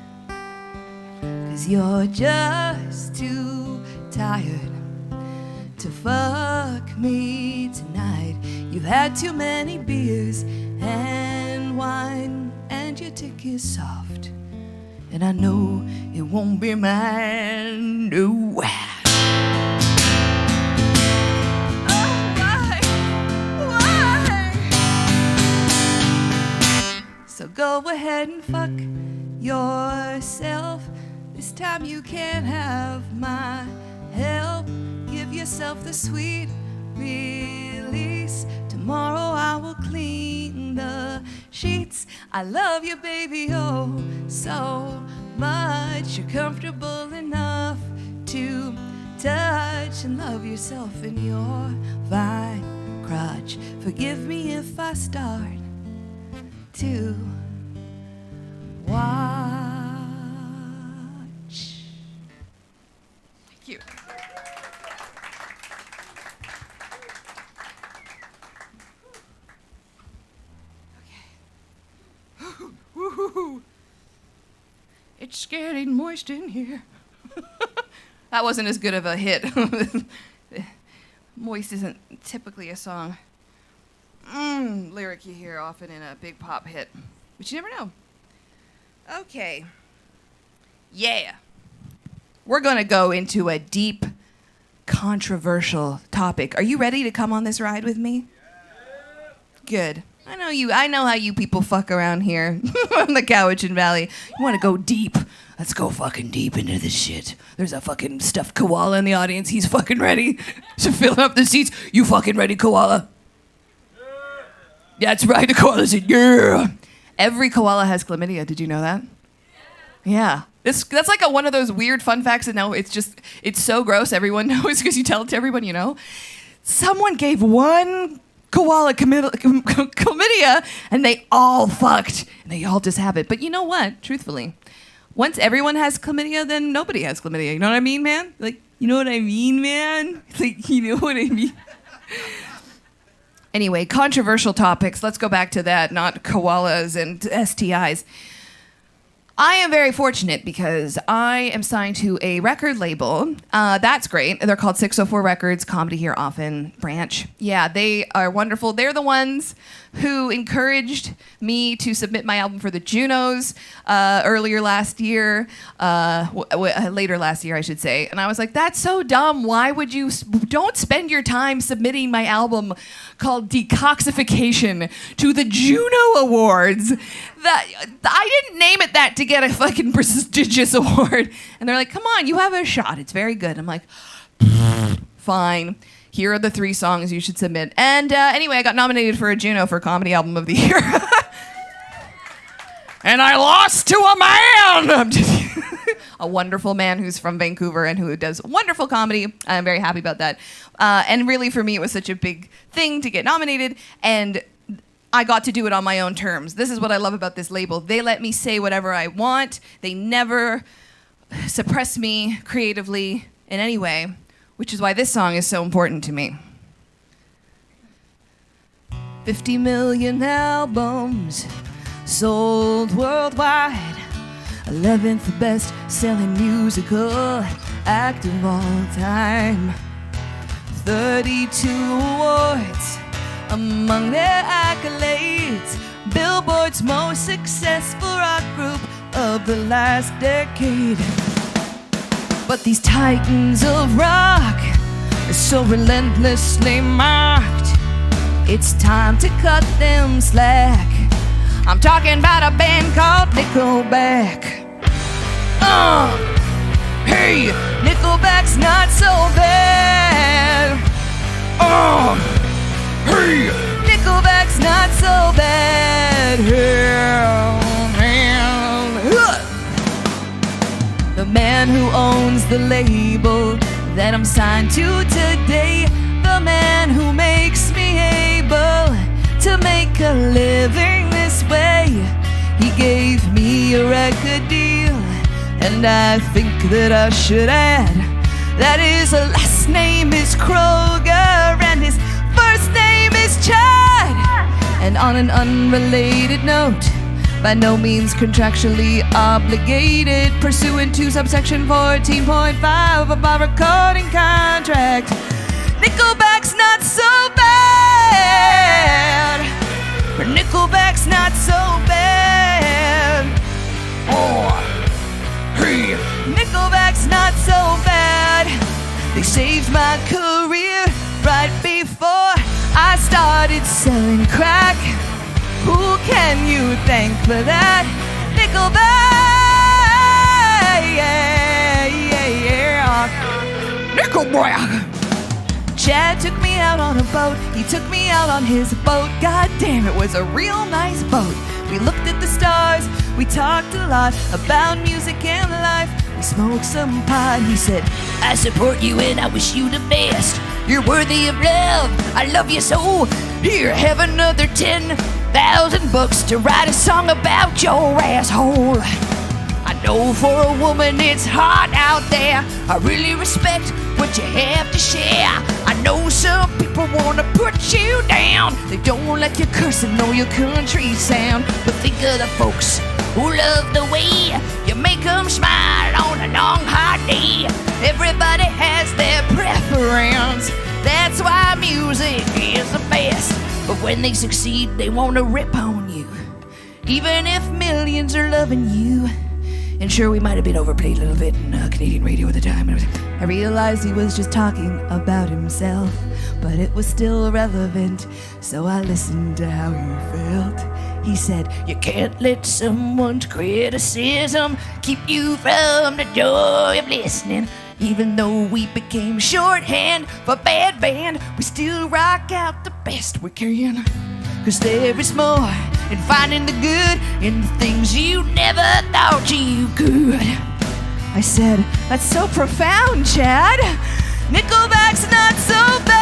'Cause you're just too tired to fuck me tonight. You've had too many beers and wine, and your dick is soft, and I know it won't be mine. No. Oh, why? So go ahead and fuck yourself. This time you can't have my help. Give yourself the sweet release. Tomorrow I will clean the sheets. I love you, baby, oh, so much. You're comfortable enough to touch and love yourself in your fine crotch. Forgive me if I start to watch. Thank you. Woo-hoo. It's getting moist in here. That wasn't as good of a hit. Moist isn't typically a song lyric you hear often in a big pop hit, but you never know. Okay. Yeah. We're going to go into a deep, controversial topic. Are you ready to come on this ride with me? Good. I know how you people fuck around here on the Cowichan Valley. You want to go deep. Let's go fucking deep into this shit. There's a fucking stuffed koala in the audience. He's fucking ready to fill up the seats. You fucking ready, koala? Yeah. That's right, the koala said, yeah. Every koala has chlamydia. Did you know that? Yeah. That's like one of those weird fun facts that now it's so gross everyone knows because you tell it to everyone you know. Someone gave one koala chlamydia, and they all fucked, and they all just have it. But you know what? Truthfully, once everyone has chlamydia, then nobody has chlamydia. You know what I mean, man? Like, You know what I mean, man? Like, you know what I mean? Anyway, controversial topics. Let's go back to that, not koalas and STIs. I am very fortunate because I am signed to a record label. That's great. They're called 604 Records, Comedy Here Often branch. Yeah, they are wonderful. They're the ones who encouraged me to submit my album for the Junos later last year, I should say. And I was like, that's so dumb. Why would you? Don't spend your time submitting my album called Decoxification to the Juno Awards. I didn't name it that to get a fucking prestigious award. And they're like, come on, you have a shot. It's very good. I'm like, fine. Here are the 3 songs you should submit. And anyway, I got nominated for a Juno for Comedy Album of the Year. And I lost to a man! I'm just a wonderful man who's from Vancouver and who does wonderful comedy. I'm very happy about that. And really, for me, it was such a big thing to get nominated. And I got to do it on my own terms. This is what I love about this label. They let me say whatever I want. They never suppress me creatively in any way, which is why this song is so important to me. 50 million albums sold worldwide. 11th best-selling musical act of all time. 32 awards among their accolades. Billboard's most successful rock group of the last decade. But these titans of rock are so relentlessly mocked. It's time to cut them slack. I'm talking about a band called Nickelback. Hey, Nickelback's not so bad. Hey, Nickelback's not so bad. Oh, man. The man who owns the label that I'm signed to today, the man who makes me able to make a living this way, he gave me a record deal, and I think that I should add that his last name is Kroger and his first name is Chad. And on an unrelated note, by no means contractually obligated, pursuant to subsection 14.5 of my recording contract, Nickelback's not so bad. Nickelback's not so bad. Hey, Nickelback's not so bad. They saved my career right before I started selling crack. Who can you thank for that? Nickelback, yeah. Nickelback. Chad took me out on a boat. He took me out on his boat. God damn, it was a real nice boat. We looked at the stars. We talked a lot about music and life. We smoked some pot. He said, I support you and I wish you the best. You're worthy of love. I love you so. Here, have another $10,000 to write a song about your asshole. I know for a woman it's hot out there. I really respect what you have to share. I know some people wanna put you down. They don't like your cursing or your country sound. But think of the folks who love the way you make them smile on a long hot day. Everybody has their preference. That's why music is the best. But when they succeed, they wanna rip on you, even if millions are loving you. And sure, we might have been overplayed a little bit in Canadian radio at the time. I realized he was just talking about himself, but it was still relevant, so I listened to how he felt. He said, you can't let someone's criticism keep you from the joy of listening. Even though we became shorthand for bad band, we still rock out the best we can. 'Cause there is more in finding the good in the things you never thought you could. I said, that's so profound, Chad. Nickelback's not so bad.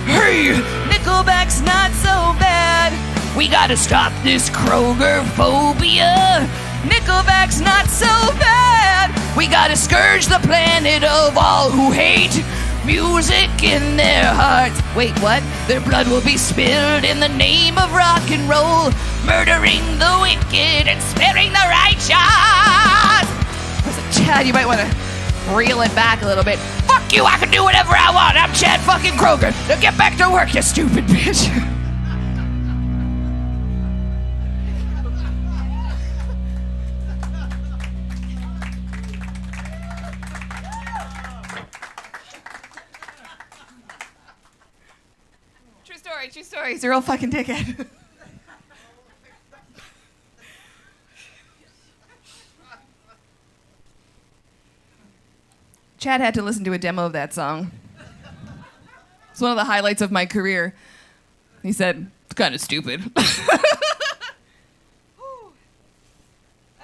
Hey, Nickelback's not so bad. We gotta stop this Kroger phobia. Nickelback's not so bad. We gotta scourge the planet of all who hate music in their hearts. Wait, what? Their blood will be spilled in the name of rock and roll, murdering the wicked and sparing the righteous. Listen, Chad, you might want to reel it back a little bit. Fuck you, I can do whatever I want. I'm Chad fucking Kroger. Now get back to work, you stupid bitch. True story. He's a real fucking dickhead. Chad had to listen to a demo of that song. It's one of the highlights of my career. He said, it's kind of stupid.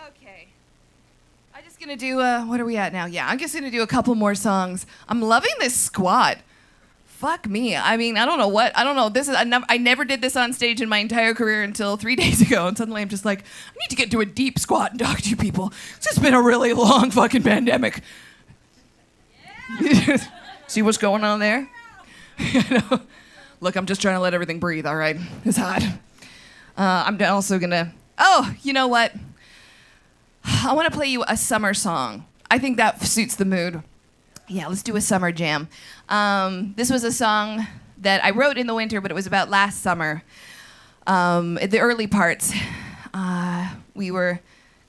Okay. I'm just gonna do, what are we at now? Yeah, I'm just gonna do a couple more songs. I'm loving this squat. Fuck me. I mean, I don't know. I never did this on stage in my entire career until 3 days ago, and suddenly I'm just like, I need to get into a deep squat and talk to you people. It's just been a really long fucking pandemic. Yeah. See what's going on there? Look, I'm just trying to let everything breathe, all right? It's hot. I'm also gonna, you know what? I wanna play you a summer song. I think that suits the mood. Yeah, let's do a summer jam. This was a song that I wrote in the winter, but it was about last summer. At the early parts, we were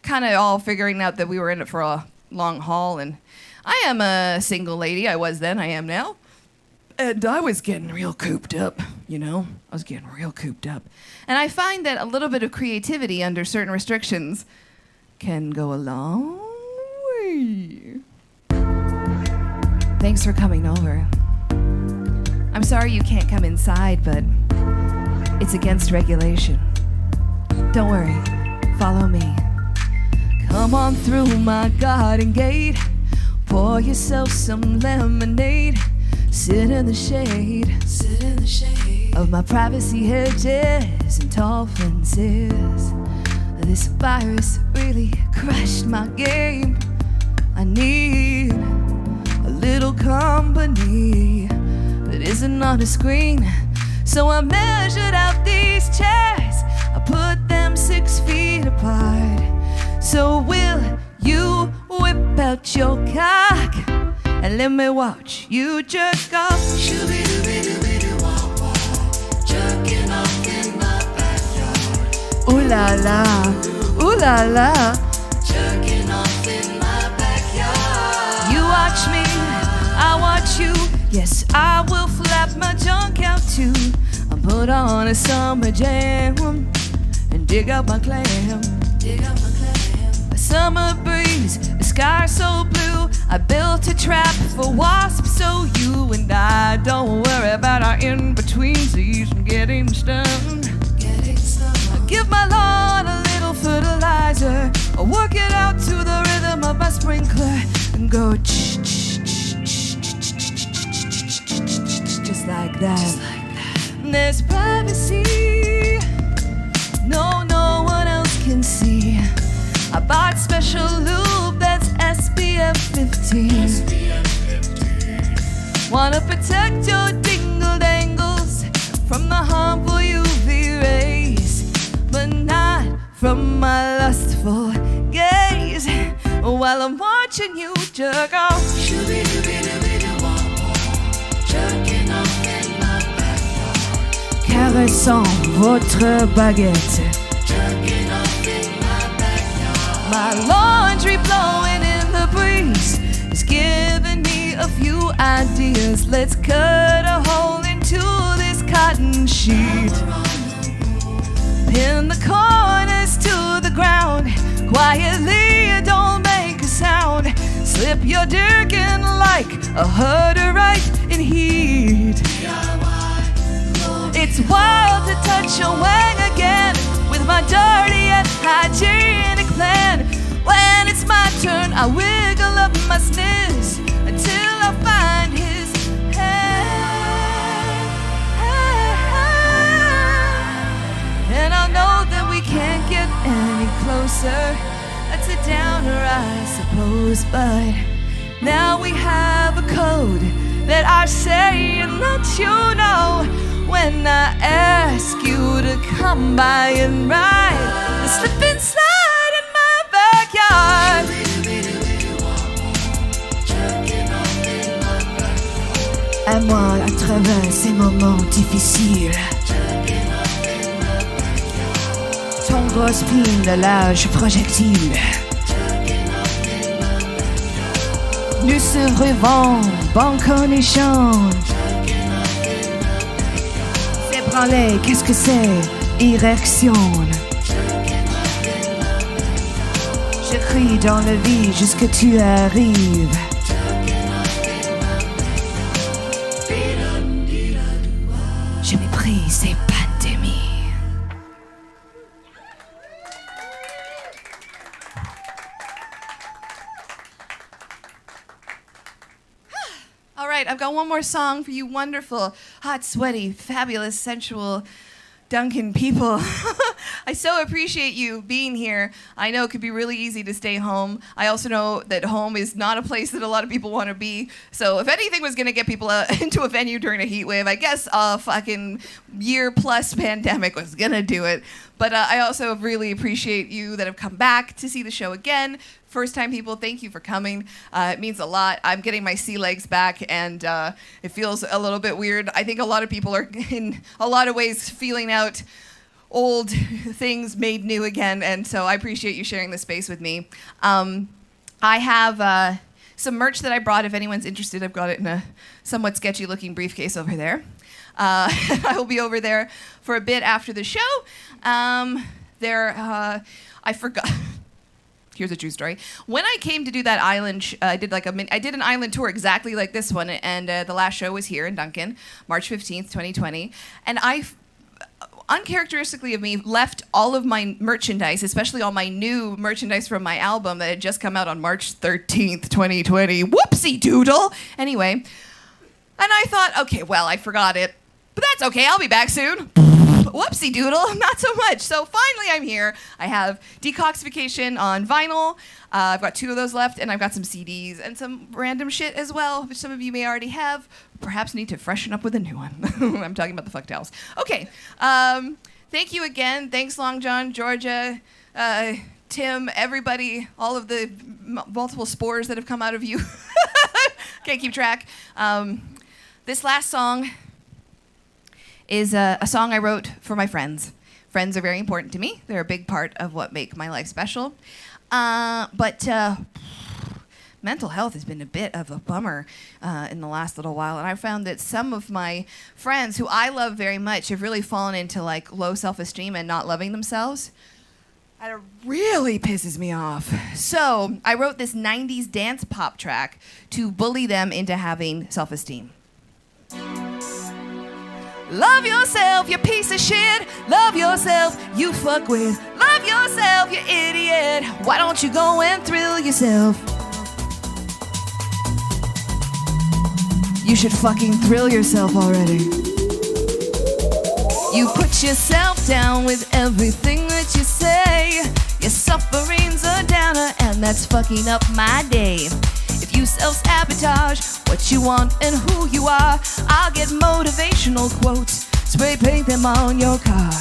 kind of all figuring out that we were in it for a long haul, and I am a single lady. I was then, I am now. And I was getting real cooped up, you know? I was getting real cooped up. And I find that a little bit of creativity under certain restrictions can go a long way. Thanks for coming over. I'm sorry you can't come inside, but it's against regulation. Don't worry, follow me. Come on through my garden gate. Pour yourself some lemonade. Sit in the shade of my privacy hedges and tall fences. This virus really crashed my game. I need a little company that isn't on a screen. So I measured out these chairs. I put them 6 feet apart. So will you whip out your cock and let me watch you jerk off? Jerking off in my backyard. Ooh la la, ooh la la. Jerking off in my backyard. You watch me, I watch you. Yes, I will flap my junk out too. I'll put on a summer jam and dig up my clam. A summer breeze, the sky so blue. I built a trap for wasps so you and I don't worry about our in-between season getting stung. I give my lawn a little fertilizer. I work it out to the rhythm of my sprinkler and go just like that. There's privacy, no one else can see. I bought special lube that's SPF 15. Wanna protect your dingle dangles from the harmful UV rays, but not from my lustful gaze while I'm watching you jerk off. Jerking off in my backyard. Caressant votre baguette. Jerking off in my backyard. My laundry blowing in the breeze is giving me a few ideas. Let's cut a hole into this cotton sheet. Pin the corners to the ground. Quietly, don't make a sound. Slip your dick in like a herder right in heat. It's wild to touch your wang again with my dirty and hygienic plan. When it's my turn, I wiggle up my sniz until I find his hand. And I know that we can't get any closer. That's a downer, I suppose. propose, but now we have a code that I say and let you know when I ask you to come by and ride the slip and slide in my backyard. Aime-moi à travers ces moments difficiles. Ton gros spin de large projectile. Nous se revend, banque en échange. C'est branlé, qu'est-ce que c'est? Érection. Je crie dans la vie jusqu'à tu arrives. Je méprise ces pandémies. All right, I've got one more song for you wonderful, hot, sweaty, fabulous, sensual Duncan people. I so appreciate you being here. I know it could be really easy to stay home. I also know that home is not a place that a lot of people want to be. So if anything was going to get people into a venue during a heat wave, I guess a fucking year-plus pandemic was going to do it. But I also really appreciate you that have come back to see the show again. First-time people, thank you for coming. It means a lot. I'm getting my sea legs back, and it feels a little bit weird. I think a lot of people are, in a lot of ways, feeling out old things made new again, and so I appreciate you sharing this space with me. I have some merch that I brought. If anyone's interested, I've got it in a somewhat sketchy-looking briefcase over there. I will be over there for a bit after the show. I forgot. Here's a true story. When I came to do that island, I did an island tour exactly like this one, and the last show was here in Duncan, March 15th, 2020. And I, uncharacteristically of me, left all of my merchandise, especially all my new merchandise from my album that had just come out on March 13th, 2020. Whoopsie doodle. Anyway, and I thought, okay, well, I forgot it, but that's okay. I'll be back soon. Whoopsie doodle, not so much. So finally I'm here. I have Decoxification on vinyl. I've got 2 of those left, and I've got some CDs and some random shit as well, which some of you may already have. Perhaps need to freshen up with a new one. I'm talking about the fuck towels. Okay. Thank you again. Thanks, Long John, Georgia, Tim, everybody, all of the multiple spores that have come out of you. Can't keep track. This last song is a song I wrote for my friends. Friends are very important to me. They're a big part of what make my life special. But mental health has been a bit of a bummer in the last little while, and I found that some of my friends who I love very much have really fallen into like low self-esteem and not loving themselves. And it really pisses me off. So I wrote this 90s dance pop track to bully them into having self-esteem. Love yourself, you piece of shit. Love yourself, you fuck with. Love yourself, you idiot. Why don't you go and thrill yourself? You should fucking thrill yourself already. You put yourself down with everything that you say. Your suffering's a downer, and that's fucking up my day. If you self-sabotage what you want and who you are, I'll get motivational quotes, spray paint them on your car.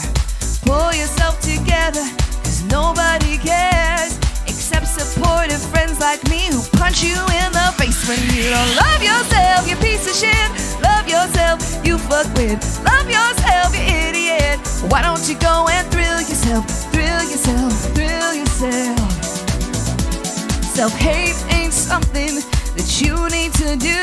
Pull yourself together, cause nobody cares, except supportive friends like me who punch you in the face when you don't love yourself, you piece of shit. Love yourself, you fuck with. Love yourself, you idiot. Why don't you go and thrill yourself, thrill yourself, thrill yourself. Self-hate ain't something that you need to do,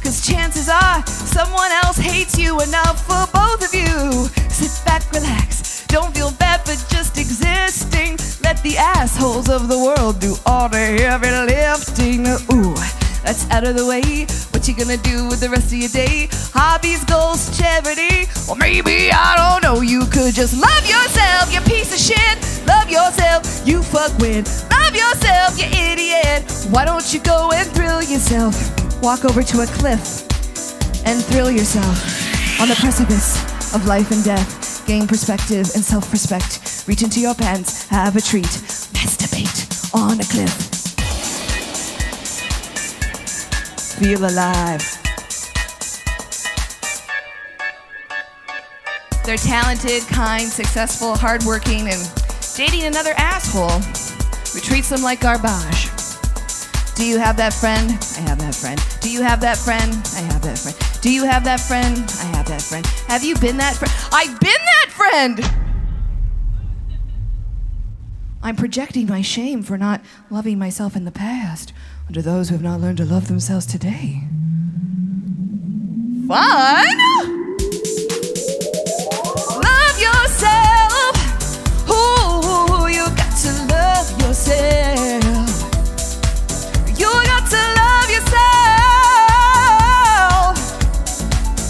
cause chances are someone else hates you enough for both of you. Sit back, relax, don't feel bad for just existing. Let the assholes of the world do all the heavy lifting. Ooh, that's out of the way. What you gonna do with the rest of your day? Hobbies, goals, charity, or maybe, I don't know, you could just love yourself, you piece of shit. Love yourself, you fuck with. Love yourself, you idiot. Why don't you go and thrill yourself? Walk over to a cliff and thrill yourself on the precipice of life and death. Gain perspective and self-respect. Reach into your pants, have a treat. Masturbate on a cliff. feel alive. They're talented, kind, successful, hardworking, and dating another asshole who treats them like garbage. Do you have that friend? I have that friend. Do you have that friend? I have that friend. Do you have that friend? I have that friend. Have you been that friend? I've been that friend! I'm projecting my shame for not loving myself in the past onto those who have not learned to love themselves today. Fun! Love yourself. Ooh, you got to love yourself. You got to love yourself.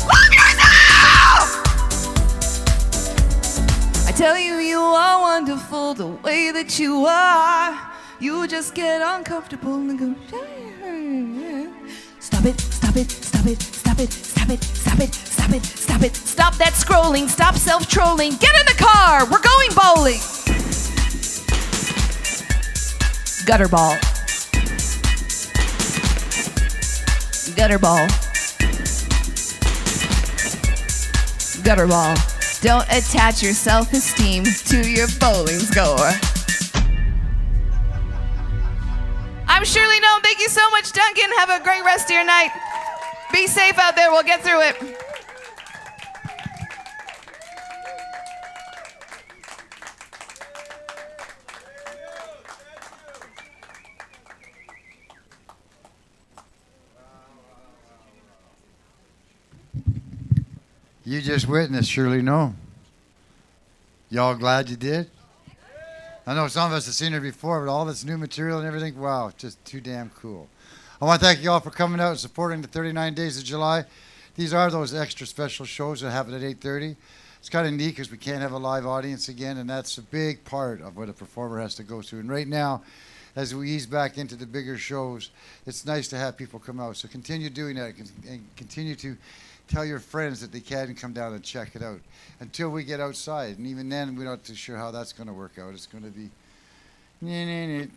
Love yourself! I tell you, you are wonderful the way that you are. You just get uncomfortable and go, stop it, stop it, stop it, stop it, stop it, stop it, stop it, stop it. Stop that scrolling, stop self-trolling. Get in the car, we're going bowling. Gutter ball. Gutter ball. Gutter ball. Don't attach your self-esteem to your bowling score. I'm Shirley Gnome. Thank you so much, Duncan. Have a great rest of your night. Be safe out there. We'll get through it. You just witnessed Shirley Gnome. Y'all glad you did? I know some of us have seen her before, but all this new material and everything, wow, just too damn cool. I want to thank you all for coming out and supporting the 39 Days of July. These are those extra special shows that happen at 8:30. It's kind of neat because we can't have a live audience again, and that's a big part of what a performer has to go through. And right now, as we ease back into the bigger shows, it's nice to have people come out. So continue doing that and continue to tell your friends that they can come down and check it out until we get outside. And even then, we're not too sure how that's going to work out. It's going to be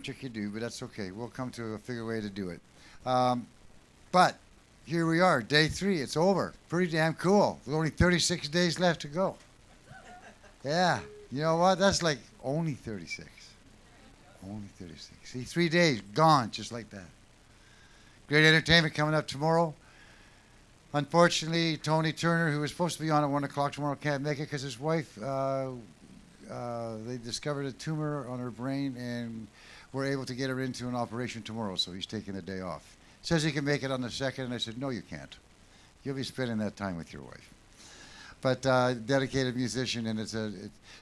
tricky do, but that's okay. We'll come to a figure way to do it. But here we are, day 3. It's over. Pretty damn cool. There's only 36 days left to go. Yeah. You know what? That's like only 36. Only 36. See, 3 days gone just like that. Great entertainment coming up tomorrow. Unfortunately, Tony Turner, who was supposed to be on at 1 o'clock tomorrow, can't make it because his wife, they discovered a tumor on her brain and were able to get her into an operation tomorrow, so he's taking a day off. Says he can make it on the 2nd, and I said, no, you can't. You'll be spending that time with your wife. But dedicated musician, and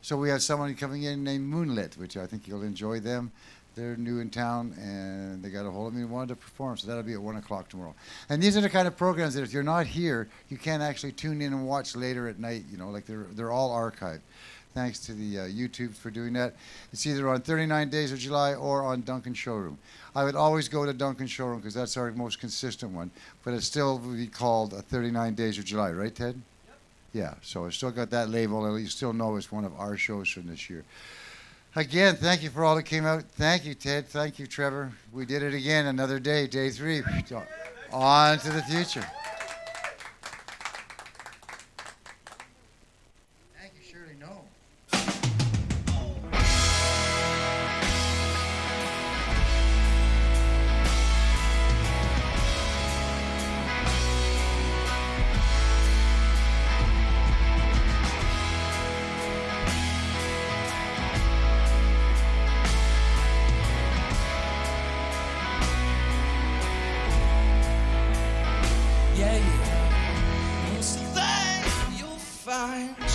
so we have someone coming in named Moonlit, which I think you'll enjoy them. They're new in town, and they got a hold of me and wanted to perform, so that'll be at 1 o'clock tomorrow. And these are the kind of programs that if you're not here, you can actually tune in and watch later at night. You know, like they're all archived. Thanks to the YouTube for doing that. It's either on 39 Days of July or on Duncan Showroom. I would always go to Duncan Showroom because that's our most consistent one, but it still would be called 39 Days of July, right, Ted? Yep. Yeah, so it's still got that label, and you still know it's one of our shows from this year. Again, thank you for all that came out. Thank you, Ted. Thank you, Trevor. We did it again, another day, day 3. On to the future. Thank you, Shirley Gnome.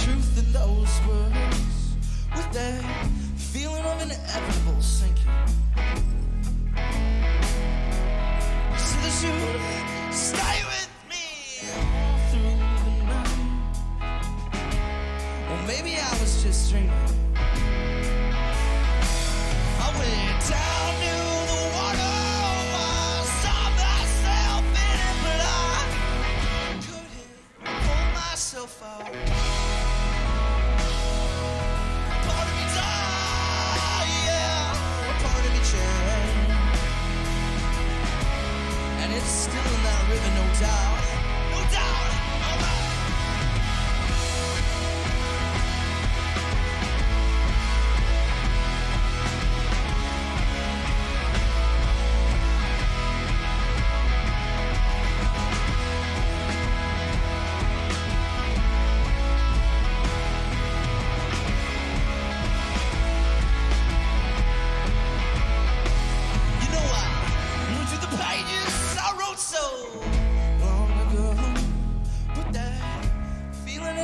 Truth in those words with that feeling of inevitable sinking. So that you stay with me all through the night. Or maybe I was just dreaming. I went down to the water, I saw myself in it, but I couldn't pull myself out. It's still in that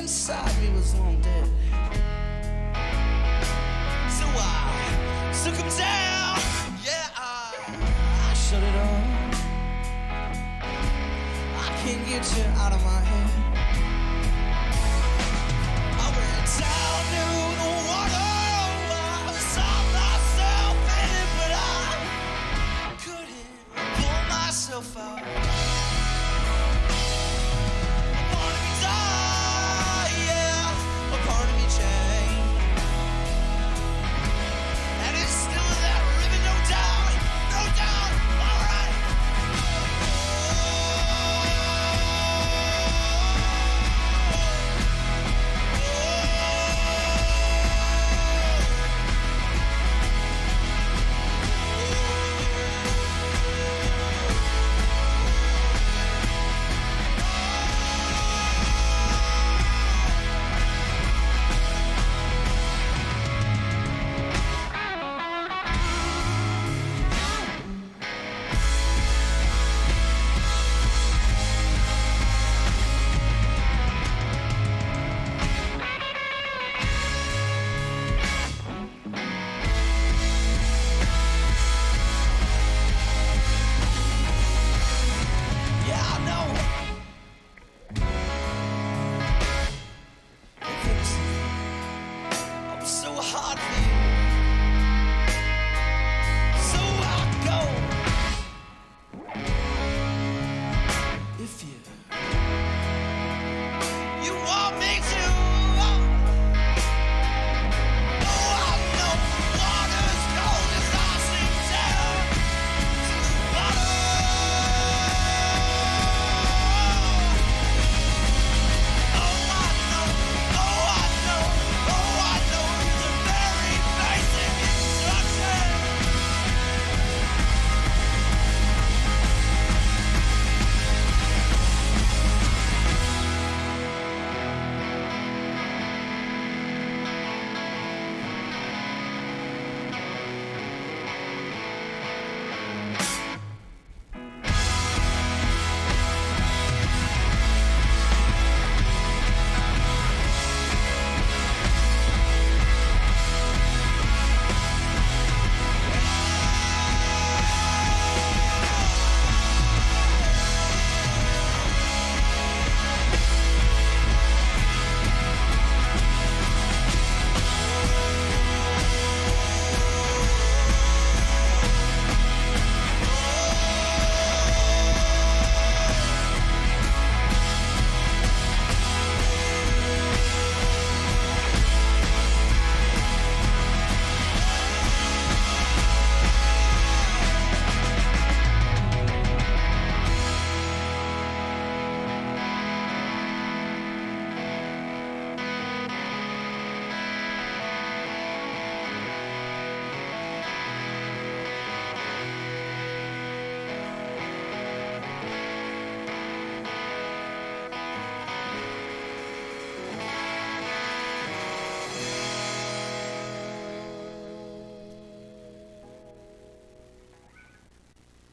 inside me was long dead. So I took him down. Yeah, I shut it off. I can't get you out of my head. I went down to the water. I saw myself in it, but I couldn't pull myself out. A part of me died, yeah, a part of me changed. And it's still that ribbon, no doubt, all right. Yeah, I know. It thinks I'm so hard for you. So I go. If you want me to.